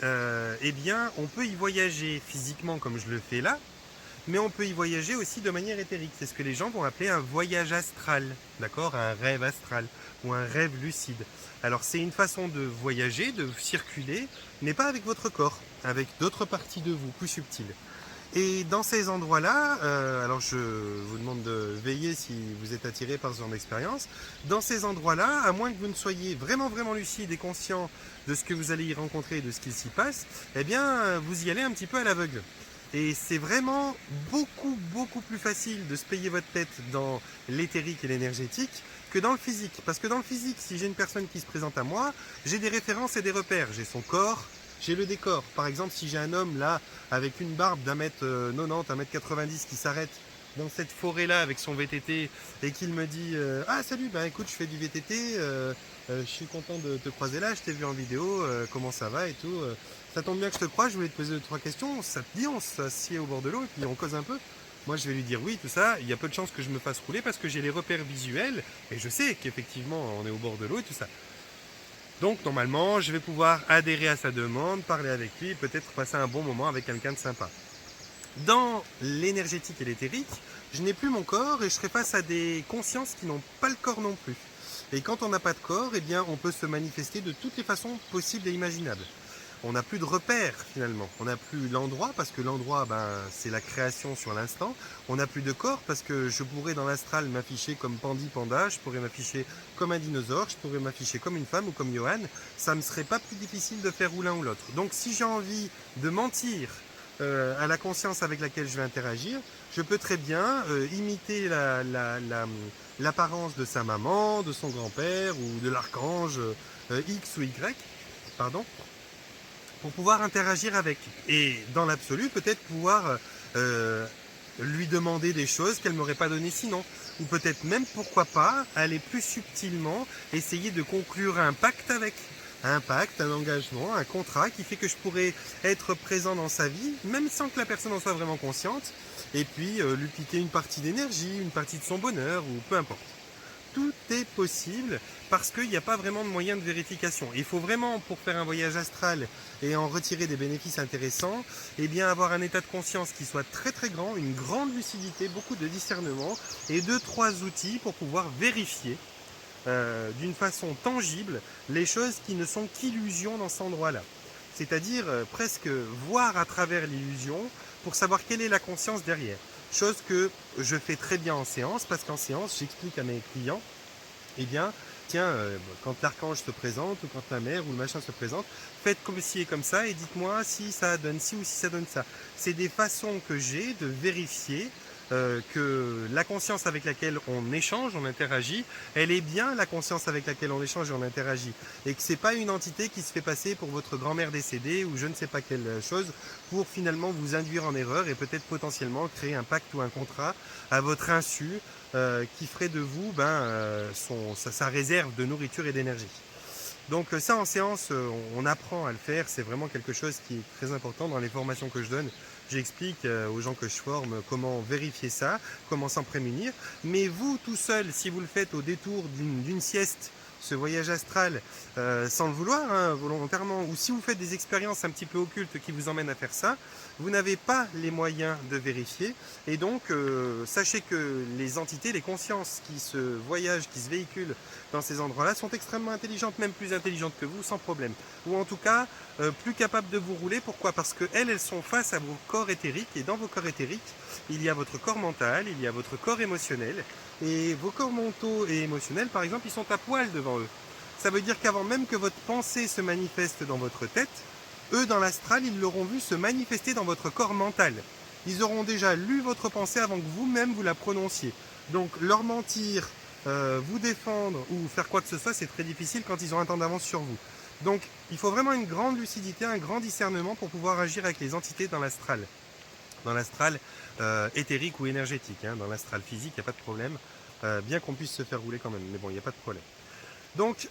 eh bien, on peut y voyager physiquement comme je le fais là, mais on peut y voyager aussi de manière éthérique. C'est ce que les gens vont appeler un voyage astral, d'accord, un rêve astral ou un rêve lucide. Alors c'est une façon de voyager, de circuler, mais pas avec votre corps, avec d'autres parties de vous, plus subtiles. Et dans ces endroits-là, alors je vous demande de veiller si vous êtes attiré par ce genre d'expérience, dans ces endroits-là, à moins que vous ne soyez vraiment vraiment lucide et conscient de ce que vous allez y rencontrer et de ce qu'il s'y passe, eh bien vous y allez un petit peu à l'aveugle. Et c'est vraiment beaucoup plus facile de se payer votre tête dans l'éthérique et l'énergétique que dans le physique. Parce que dans le physique, si j'ai une personne qui se présente à moi, j'ai des références et des repères. J'ai son corps, j'ai le décor. Par exemple, si j'ai un homme là, avec une barbe d'1m90, 1m90 qui s'arrête dans cette forêt-là avec son VTT et qu'il me dit « Ah salut, écoute, je fais du VTT, je suis content de te croiser là, je t'ai vu en vidéo, comment ça va et tout. Ça tombe bien que je te croise, je voulais te poser 2-3 questions, ça te dit, on s'assied au bord de l'eau et puis on cause un peu ?» Moi je vais lui dire oui, tout ça, il y a peu de chances que je me fasse rouler parce que j'ai les repères visuels et je sais qu'effectivement on est au bord de l'eau et tout ça. Donc normalement je vais pouvoir adhérer à sa demande, parler avec lui, peut-être passer un bon moment avec quelqu'un de sympa. Dans l'énergétique et l'éthérique, je n'ai plus mon corps et je serai face à des consciences qui n'ont pas le corps non plus. Et quand on n'a pas de corps, eh bien, on peut se manifester de toutes les façons possibles et imaginables. On n'a plus de repères finalement, on n'a plus l'endroit parce que l'endroit c'est la création sur l'instant, on n'a plus de corps parce que je pourrais dans l'astral m'afficher comme Pandi Panda, je pourrais m'afficher comme un dinosaure, je pourrais m'afficher comme une femme ou comme Johan, ça ne me serait pas plus difficile de faire ou l'un ou l'autre. Donc si j'ai envie de mentir à la conscience avec laquelle je vais interagir, je peux très bien imiter l'apparence de sa maman, de son grand-père ou de l'archange X ou Y, pardon, pour pouvoir interagir avec. Et dans l'absolu, peut-être pouvoir lui demander des choses qu'elle ne m'aurait pas données sinon. Ou peut-être même, pourquoi pas, aller plus subtilement, essayer de conclure un pacte avec. Un pacte, un engagement, un contrat qui fait que je pourrais être présent dans sa vie, même sans que la personne en soit vraiment consciente, et puis lui piquer une partie d'énergie, une partie de son bonheur, ou peu importe. Tout est possible parce qu'il n'y a pas vraiment de moyen de vérification. Il faut vraiment, pour faire un voyage astral et en retirer des bénéfices intéressants, eh bien avoir un état de conscience qui soit très très grand, une grande lucidité, beaucoup de discernement et 2-3 outils pour pouvoir vérifier d'une façon tangible les choses qui ne sont qu'illusions dans cet endroit-là. C'est-à-dire presque voir à travers l'illusion pour savoir quelle est la conscience derrière. Chose que je fais très bien en séance, parce qu'en séance, j'explique à mes clients, eh bien, tiens, quand l'archange se présente, ou quand la mère ou le machin se présente, faites comme ci et comme ça, et dites-moi si ça donne ci ou si ça donne ça. C'est des façons que j'ai de vérifier que la conscience avec laquelle on échange, on interagit, elle est bien la conscience avec laquelle on échange et on interagit. Et que ce n'est pas une entité qui se fait passer pour votre grand-mère décédée ou je ne sais pas quelle chose pour finalement vous induire en erreur et peut-être potentiellement créer un pacte ou un contrat à votre insu qui ferait de vous sa réserve de nourriture et d'énergie. Donc ça en séance, on apprend à le faire, c'est vraiment quelque chose qui est très important dans les formations que je donne. J'explique aux gens que je forme comment vérifier ça, comment s'en prémunir. Mais vous tout seul, si vous le faites au détour d'une sieste, ce voyage astral, sans le vouloir, hein, volontairement, ou si vous faites des expériences un petit peu occultes qui vous emmènent à faire ça, vous n'avez pas les moyens de vérifier. Et donc, sachez que les entités, les consciences qui se voyagent, qui se véhiculent dans ces endroits-là sont extrêmement intelligentes, même plus intelligentes que vous, sans problème. Ou en tout cas, plus capables de vous rouler. Pourquoi? Parce qu'elles sont face à vos corps éthériques, et dans vos corps éthériques, il y a votre corps mental, il y a votre corps émotionnel, et vos corps mentaux et émotionnels, par exemple, ils sont à poil devant eux. Ça veut dire qu'avant même que votre pensée se manifeste dans votre tête, eux, dans l'astral, ils l'auront vu se manifester dans votre corps mental. Ils auront déjà lu votre pensée avant que vous-même vous la prononciez. Donc, leur mentir, vous défendre ou faire quoi que ce soit, c'est très difficile quand ils ont un temps d'avance sur vous. Donc, il faut vraiment une grande lucidité, un grand discernement pour pouvoir agir avec les entités dans l'astral. Dans l'astral éthérique ou énergétique. Hein. Dans l'astral physique, il n'y a pas de problème. Bien qu'on puisse se faire rouler quand même, mais bon, il n'y a pas de problème. Donc,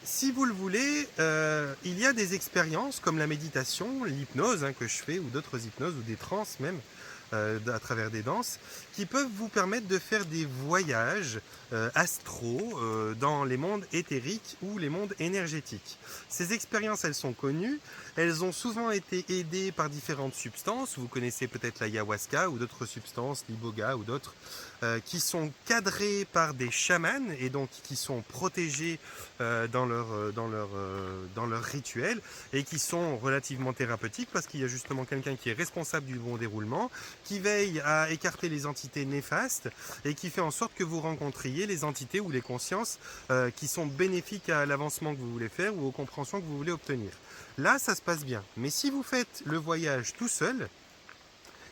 si vous le voulez, il y a des expériences comme la méditation, l'hypnose que je fais, ou d'autres hypnoses, ou des trans même, à travers des danses, qui peuvent vous permettre de faire des voyages astraux dans les mondes éthériques ou les mondes énergétiques. Ces expériences, elles sont connues, elles ont souvent été aidées par différentes substances, vous connaissez peut-être l'ayahuasca ou d'autres substances, l'iboga ou d'autres, qui sont cadrées par des chamans et donc qui sont protégés dans leur rituel et qui sont relativement thérapeutiques parce qu'il y a justement quelqu'un qui est responsable du bon déroulement, qui veille à écarter les entités néfastes et qui fait en sorte que vous rencontriez les entités ou les consciences qui sont bénéfiques à l'avancement que vous voulez faire ou aux compréhensions que vous voulez obtenir. Là, ça se passe bien. Mais si vous faites le voyage tout seul,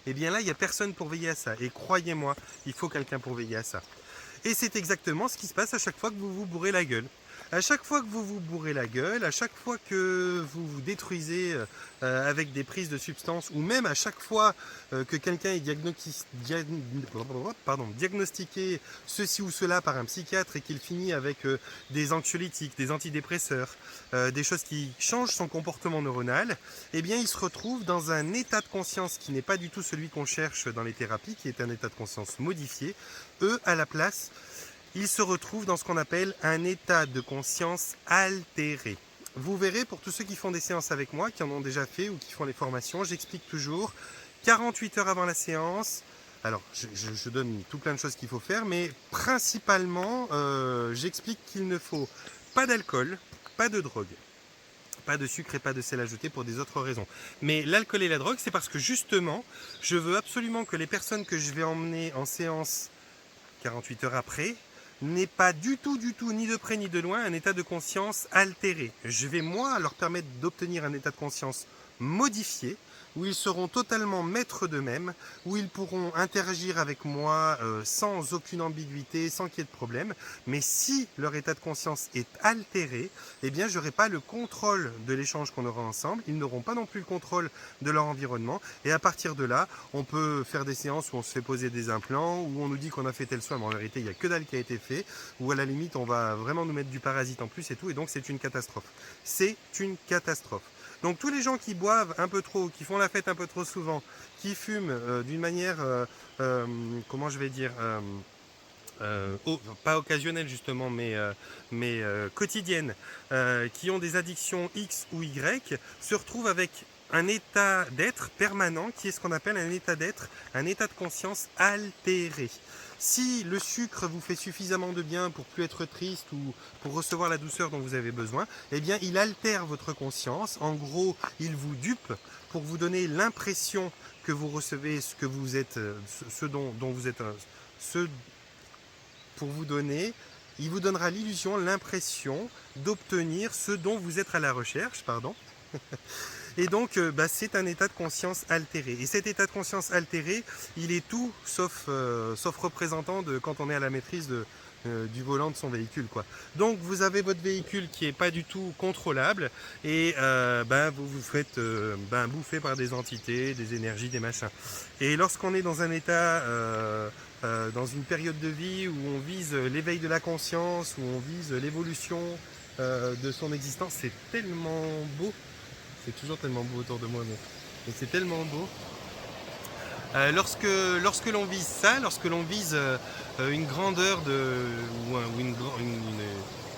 eh bien là, il n'y a personne pour veiller à ça. Et croyez-moi, il faut quelqu'un pour veiller à ça. Et c'est exactement ce qui se passe à chaque fois que vous vous bourrez la gueule. À chaque fois que vous vous bourrez la gueule, à chaque fois que vous vous détruisez avec des prises de substances, ou même à chaque fois que quelqu'un est diagnostiqué ceci ou cela par un psychiatre et qu'il finit avec des anxiolytiques, des antidépresseurs, des choses qui changent son comportement neuronal, eh bien il se retrouve dans un état de conscience qui n'est pas du tout celui qu'on cherche dans les thérapies, qui est un état de conscience modifié. Eux, à la place, il se retrouve dans ce qu'on appelle un état de conscience altéré. Vous verrez, pour tous ceux qui font des séances avec moi, qui en ont déjà fait ou qui font les formations, j'explique toujours 48 heures avant la séance, Alors, je donne tout plein de choses qu'il faut faire, mais principalement, j'explique qu'il ne faut pas d'alcool, pas de drogue, pas de sucre et pas de sel ajouté pour des autres raisons. Mais l'alcool et la drogue, c'est parce que justement, je veux absolument que les personnes que je vais emmener en séance 48 heures après n'aient pas du tout, ni de près ni de loin, un état de conscience altéré. Je vais, moi, leur permettre d'obtenir un état de conscience modifié, où ils seront totalement maîtres d'eux-mêmes, où ils pourront interagir avec moi sans aucune ambiguïté, sans qu'il y ait de problème. Mais si leur état de conscience est altéré, eh bien, je n'aurai pas le contrôle de l'échange qu'on aura ensemble. Ils n'auront pas non plus le contrôle de leur environnement. Et à partir de là, on peut faire des séances où on se fait poser des implants, où on nous dit qu'on a fait tel soin, mais en vérité, il n'y a que dalle qui a été fait, où à la limite, on va vraiment nous mettre du parasite en plus et tout. Et donc, c'est une catastrophe. C'est une catastrophe. Donc tous les gens qui boivent un peu trop, qui font la fête un peu trop souvent, qui fument d'une manière, comment je vais dire, pas occasionnelle justement, mais quotidienne, qui ont des addictions X ou Y, se retrouvent avec un état d'être permanent qui est ce qu'on appelle un état d'être, un état de conscience altéré. Si le sucre vous fait suffisamment de bien pour plus être triste ou pour recevoir la douceur dont vous avez besoin, eh bien il altère votre conscience. En gros, il vous dupe pour vous donner l'impression que vous recevez ce que vous êtes, ce dont vous êtes, pour vous donner, il vous donnera l'illusion, l'impression d'obtenir ce dont vous êtes à la recherche, pardon. Et donc, c'est un état de conscience altéré. Et cet état de conscience altéré, il est tout sauf représentant de quand on est à la maîtrise du volant de son véhicule, quoi. Donc, vous avez votre véhicule qui n'est pas du tout contrôlable et vous vous faites bouffer par des entités, des énergies, des machins. Et lorsqu'on est dans un état, dans une période de vie où on vise l'éveil de la conscience, où on vise l'évolution de son existence, c'est tellement beau. C'est toujours tellement beau autour de moi, mais c'est tellement beau. Lorsque l'on vise ça, lorsque l'on vise une grandeur ou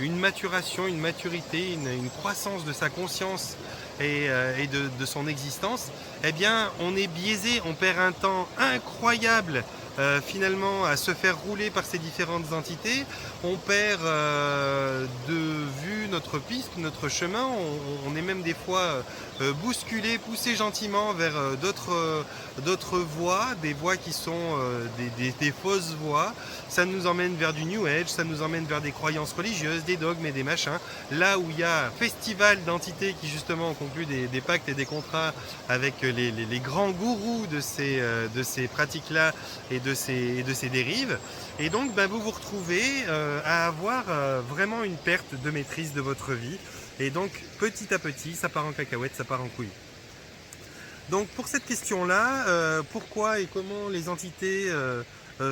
une maturation, une maturité, une croissance de sa conscience et de son existence, eh bien on est biaisé, on perd un temps incroyable finalement à se faire rouler par ces différentes entités. On perd de vue notre piste, notre chemin. On est même des fois bousculé, poussé gentiment vers d'autres voies, des voies qui sont des fausses voies. Ça nous emmène vers du New Age, ça nous emmène vers des croyances religieuses, des dogmes et des machins. Là où il y a un festival d'entités qui justement ont conclu des pactes et des contrats avec les grands gourous de ces pratiques-là et de ces dérives. Et donc vous vous retrouvez à avoir vraiment une perte de maîtrise de votre vie. Et donc petit à petit, ça part en cacahuète, ça part en couille. Donc pour cette question-là, pourquoi et comment les entités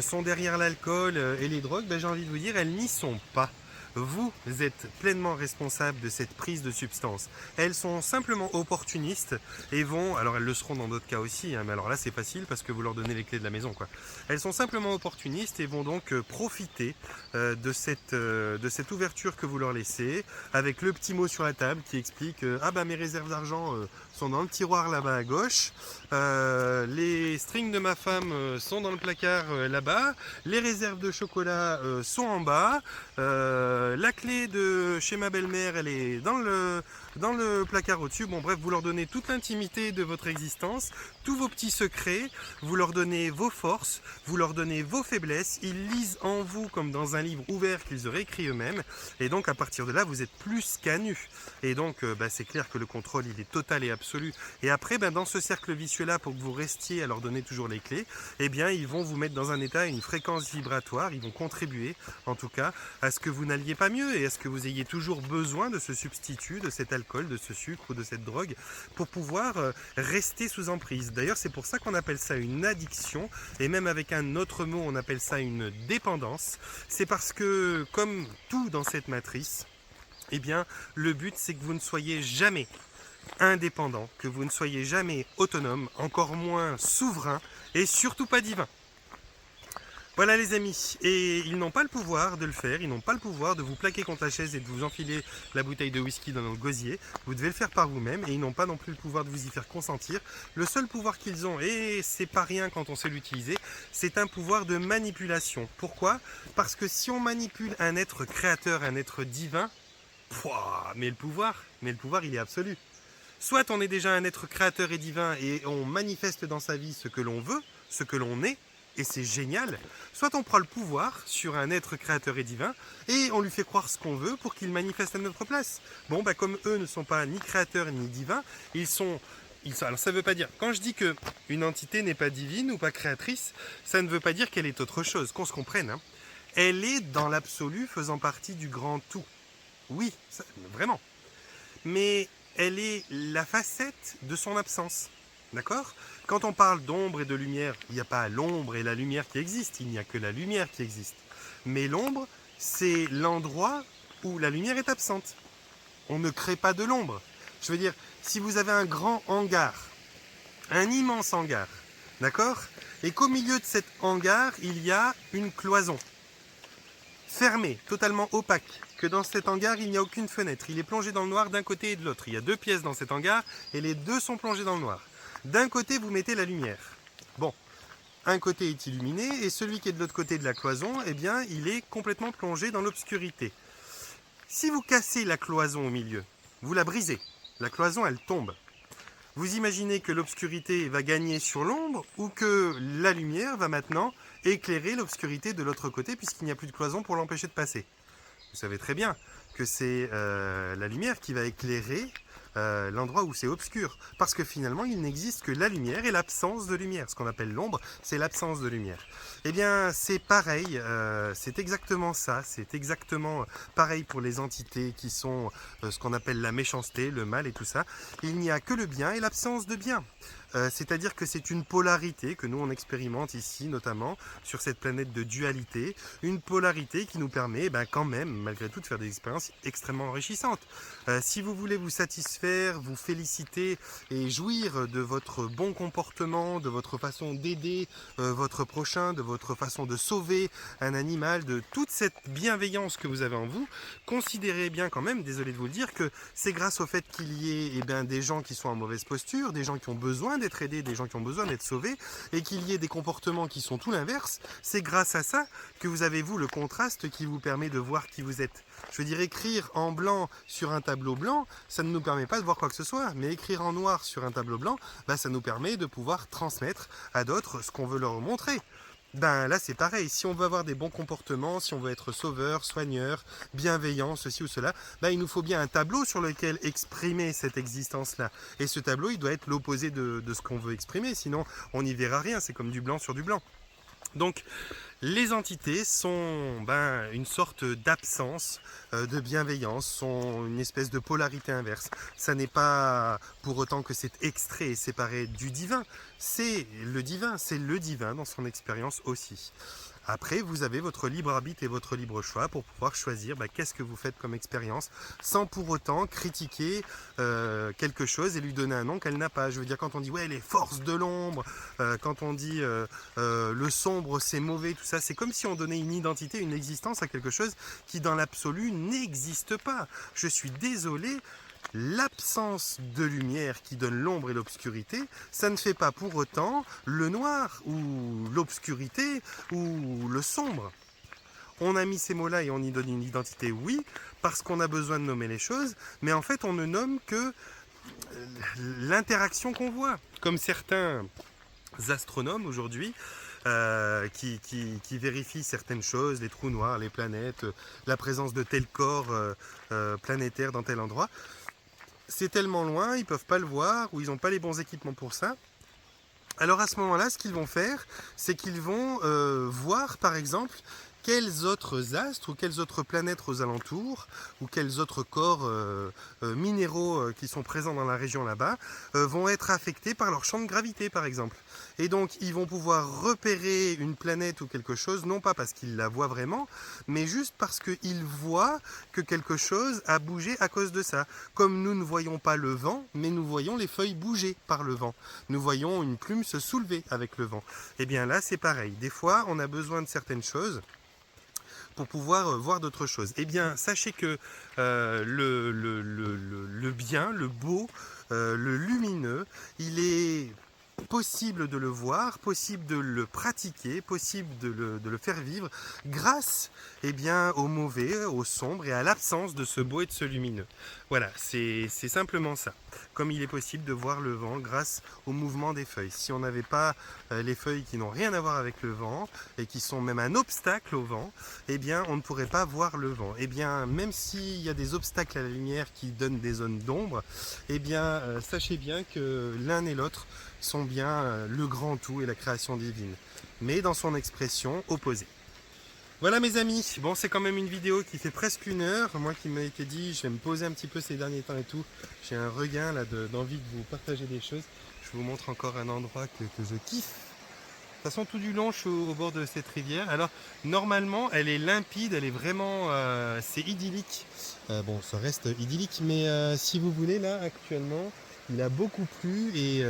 sont derrière l'alcool et les drogues, j'ai envie de vous dire, elles n'y sont pas. Vous êtes pleinement responsable de cette prise de substance. Elles sont simplement opportunistes et vont, alors elles le seront dans d'autres cas aussi, mais alors là c'est facile parce que vous leur donnez les clés de la maison, quoi. Elles sont simplement opportunistes et vont donc profiter de cette ouverture que vous leur laissez, avec le petit mot sur la table qui explique mes réserves d'argent sont dans le tiroir là-bas à gauche, les strings de ma femme sont dans le placard là-bas, les réserves de chocolat sont en bas, la clé de chez ma belle-mère elle est dans le placard au-dessus. Bon bref, vous leur donnez toute l'intimité de votre existence, tous vos petits secrets, vous leur donnez vos forces, vous leur donnez vos faiblesses, ils lisent en vous comme dans un livre ouvert qu'ils auraient écrit eux-mêmes, et donc à partir de là vous êtes plus qu'à nu. Et donc c'est clair que le contrôle il est total et absolu. Et après dans ce cercle vicieux là, pour que vous restiez à leur donner toujours les clés, eh bien ils vont vous mettre dans un état, une fréquence vibratoire, ils vont contribuer en tout cas à ce que vous n'alliez pas mieux et à ce que vous ayez toujours besoin de ce substitut, de cet alcool, de ce sucre ou de cette drogue pour pouvoir rester sous emprise. D'ailleurs c'est pour ça qu'on appelle ça une addiction, et même avec un autre mot on appelle ça une dépendance. C'est parce que comme tout dans cette matrice, eh bien le but c'est que vous ne soyez jamais indépendant, que vous ne soyez jamais autonome, encore moins souverain et surtout pas divin. Voilà les amis, et ils n'ont pas le pouvoir de le faire, ils n'ont pas le pouvoir de vous plaquer contre la chaise et de vous enfiler la bouteille de whisky dans le gosier. Vous devez le faire par vous-même et ils n'ont pas non plus le pouvoir de vous y faire consentir. Le seul pouvoir qu'ils ont, et c'est pas rien quand on sait l'utiliser, c'est un pouvoir de manipulation. Pourquoi? Parce que si on manipule un être créateur, un être divin, mais le pouvoir il est absolu. Soit on est déjà un être créateur et divin et on manifeste dans sa vie ce que l'on veut, ce que l'on est, et c'est génial. Soit on prend le pouvoir sur un être créateur et divin et on lui fait croire ce qu'on veut pour qu'il manifeste à notre place. Bon, comme eux ne sont pas ni créateurs ni divins, alors ça ne veut pas dire, quand je dis qu'une entité n'est pas divine ou pas créatrice, ça ne veut pas dire qu'elle est autre chose, qu'on se comprenne. Hein. Elle est dans l'absolu faisant partie du grand tout. Oui, ça, vraiment. Mais elle est la facette de son absence. D'accord? Quand on parle d'ombre et de lumière, il n'y a pas l'ombre et la lumière qui existent, il n'y a que la lumière qui existe. Mais l'ombre, c'est l'endroit où la lumière est absente. On ne crée pas de l'ombre. Je veux dire, si vous avez un grand hangar, un immense hangar, d'accord? Et qu'au milieu de cet hangar, il y a une cloison fermée, totalement opaque, que dans cet hangar, il n'y a aucune fenêtre. Il est plongé dans le noir d'un côté et de l'autre. Il y a 2 pièces dans cet hangar et les 2 sont plongées dans le noir. D'un côté, vous mettez la lumière. Bon, un côté est illuminé et celui qui est de l'autre côté de la cloison, eh bien, il est complètement plongé dans l'obscurité. Si vous cassez la cloison au milieu, vous la brisez, la cloison, elle tombe. Vous imaginez que l'obscurité va gagner sur l'ombre ou que la lumière va maintenant éclairer l'obscurité de l'autre côté puisqu'il n'y a plus de cloison pour l'empêcher de passer. Vous savez très bien que c'est la lumière qui va éclairer l'endroit où c'est obscur. Parce que finalement, il n'existe que la lumière et l'absence de lumière. Ce qu'on appelle l'ombre, c'est l'absence de lumière. Eh bien, c'est pareil, c'est exactement ça. C'est exactement pareil pour les entités qui sont ce qu'on appelle la méchanceté, le mal et tout ça. Il n'y a que le bien et l'absence de bien. C'est-à-dire que c'est une polarité que nous on expérimente ici notamment sur cette planète de dualité, une polarité qui nous permet quand même malgré tout de faire des expériences extrêmement enrichissantes. Si vous voulez vous satisfaire, vous féliciter et jouir de votre bon comportement, de votre façon d'aider votre prochain, de votre façon de sauver un animal, de toute cette bienveillance que vous avez en vous, considérez bien quand même, désolé de vous le dire, que c'est grâce au fait qu'il y ait des gens qui sont en mauvaise posture, des gens qui ont besoin d'être aidés, des gens qui ont besoin d'être sauvés, et qu'il y ait des comportements qui sont tout l'inverse, c'est grâce à ça que vous avez, vous, le contraste qui vous permet de voir qui vous êtes. Je veux dire, écrire en blanc sur un tableau blanc, ça ne nous permet pas de voir quoi que ce soit, mais écrire en noir sur un tableau blanc, ça nous permet de pouvoir transmettre à d'autres ce qu'on veut leur montrer. Là c'est pareil, si on veut avoir des bons comportements, si on veut être sauveur, soigneur, bienveillant, ceci ou cela, il nous faut bien un tableau sur lequel exprimer cette existence-là. Et ce tableau, il doit être l'opposé de ce qu'on veut exprimer, sinon on n'y verra rien, c'est comme du blanc sur du blanc. Donc les entités sont une sorte d'absence de bienveillance, sont une espèce de polarité inverse. Ça n'est pas pour autant que c'est extrait et séparé du divin, c'est le divin dans son expérience aussi. Après, vous avez votre libre arbitre et votre libre choix pour pouvoir choisir qu'est-ce que vous faites comme expérience sans pour autant critiquer quelque chose et lui donner un nom qu'elle n'a pas. Je veux dire, quand on dit les forces de l'ombre, quand on dit le sombre c'est mauvais, tout ça, c'est comme si on donnait une identité, une existence à quelque chose qui dans l'absolu n'existe pas. Je suis désolé. L'absence de lumière qui donne l'ombre et l'obscurité, ça ne fait pas pour autant le noir ou l'obscurité ou le sombre. On a mis ces mots-là et on y donne une identité, oui, parce qu'on a besoin de nommer les choses, mais en fait on ne nomme que l'interaction qu'on voit. Comme certains astronomes aujourd'hui, qui vérifient certaines choses, les trous noirs, les planètes, la présence de tel corps planétaire dans tel endroit. C'est tellement loin, ils ne peuvent pas le voir, ou ils n'ont pas les bons équipements pour ça. Alors à ce moment-là, ce qu'ils vont faire, c'est qu'ils vont voir par exemple quels autres astres ou quelles autres planètes aux alentours ou quels autres corps minéraux qui sont présents dans la région là-bas vont être affectés par leur champ de gravité par exemple. Et donc ils vont pouvoir repérer une planète ou quelque chose, non pas parce qu'ils la voient vraiment, mais juste parce qu'ils voient que quelque chose a bougé à cause de ça. Comme nous ne voyons pas le vent, mais nous voyons les feuilles bouger par le vent. Nous voyons une plume se soulever avec le vent. Et bien là c'est pareil, des fois on a besoin de certaines choses pour pouvoir voir d'autres choses. Eh bien, sachez que le bien, le beau, le lumineux, il est possible de le voir, possible de le pratiquer, possible de le faire vivre grâce eh bien, au mauvais, au sombre et à l'absence de ce beau et de ce lumineux. Voilà, c'est simplement ça. Comme il est possible de voir le vent grâce au mouvement des feuilles. Si on n'avait pas les feuilles qui n'ont rien à voir avec le vent et qui sont même un obstacle au vent, eh bien on ne pourrait pas voir le vent. Eh bien même s'il y a des obstacles à la lumière qui donnent des zones d'ombre, eh bien sachez bien que l'un et l'autre sont bien le grand tout et la création divine, mais dans son expression opposée. Voilà mes amis, bon c'est quand même une vidéo qui fait presque 1 heure, moi qui m'a été dit je vais me poser un petit peu ces derniers temps et tout, j'ai un regain là d'envie de vous partager des choses, je vous montre encore un endroit que je kiffe. De toute façon tout du long je suis au bord de cette rivière, alors normalement elle est limpide, elle est vraiment, c'est idyllique, bon ça reste idyllique mais si vous voulez là actuellement, il a beaucoup plu et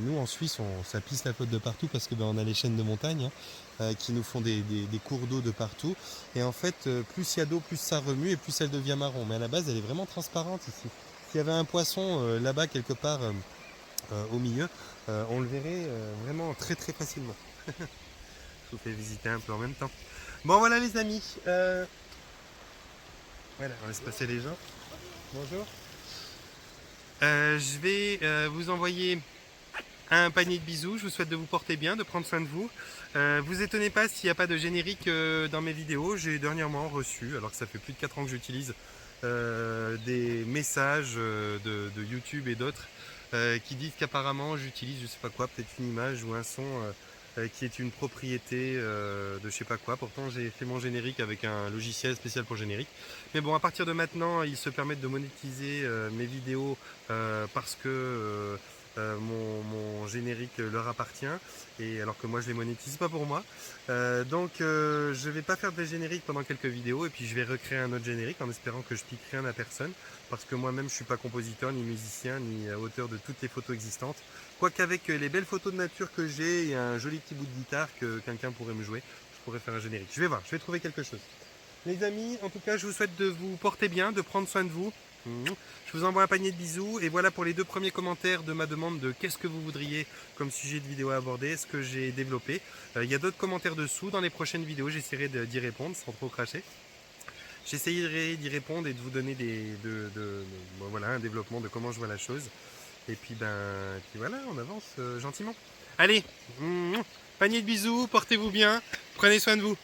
nous en Suisse ça pisse la faute de partout parce que on a les chaînes de montagne qui nous font des cours d'eau de partout et en fait plus il y a d'eau plus ça remue et plus elle devient marron, mais à la base elle est vraiment transparente ici. S'il y avait un poisson là-bas quelque part au milieu, on le verrait vraiment très très facilement. Je vous fais visiter un peu en même temps. Bon voilà les amis, voilà on laisse passer les gens. Bonjour. Je vais vous envoyer un panier de bisous, je vous souhaite de vous porter bien, de prendre soin de vous. Vous étonnez pas s'il n'y a pas de générique dans mes vidéos, j'ai dernièrement reçu, alors que ça fait plus de 4 ans que j'utilise, des messages de YouTube et d'autres qui disent qu'apparemment j'utilise je sais pas quoi, peut-être une image ou un son qui est une propriété de je sais pas quoi. Pourtant j'ai fait mon générique avec un logiciel spécial pour générique. Mais bon, à partir de maintenant, ils se permettent de monétiser mes vidéos parce que mon générique leur appartient, et alors que moi je les monétise pas pour moi. Donc je vais pas faire de générique pendant quelques vidéos et puis je vais recréer un autre générique en espérant que je pique rien à personne, parce que moi-même je suis pas compositeur, ni musicien, ni auteur de toutes les photos existantes. Quoique avec les belles photos de nature que j'ai et un joli petit bout de guitare que quelqu'un pourrait me jouer, je pourrais faire un générique. Je vais voir, je vais trouver quelque chose. Les amis, en tout cas, je vous souhaite de vous porter bien, de prendre soin de vous. Je vous envoie un panier de bisous. Et voilà pour les 2 premiers commentaires de ma demande de qu'est-ce que vous voudriez comme sujet de vidéo à aborder, ce que j'ai développé. Il y a d'autres commentaires dessous. Dans les prochaines vidéos, j'essaierai d'y répondre sans trop cracher. J'essayerai d'y répondre et de vous donner voilà, un développement de comment je vois la chose. Et puis, puis voilà, on avance gentiment. Allez, panier de bisous, portez-vous bien, prenez soin de vous.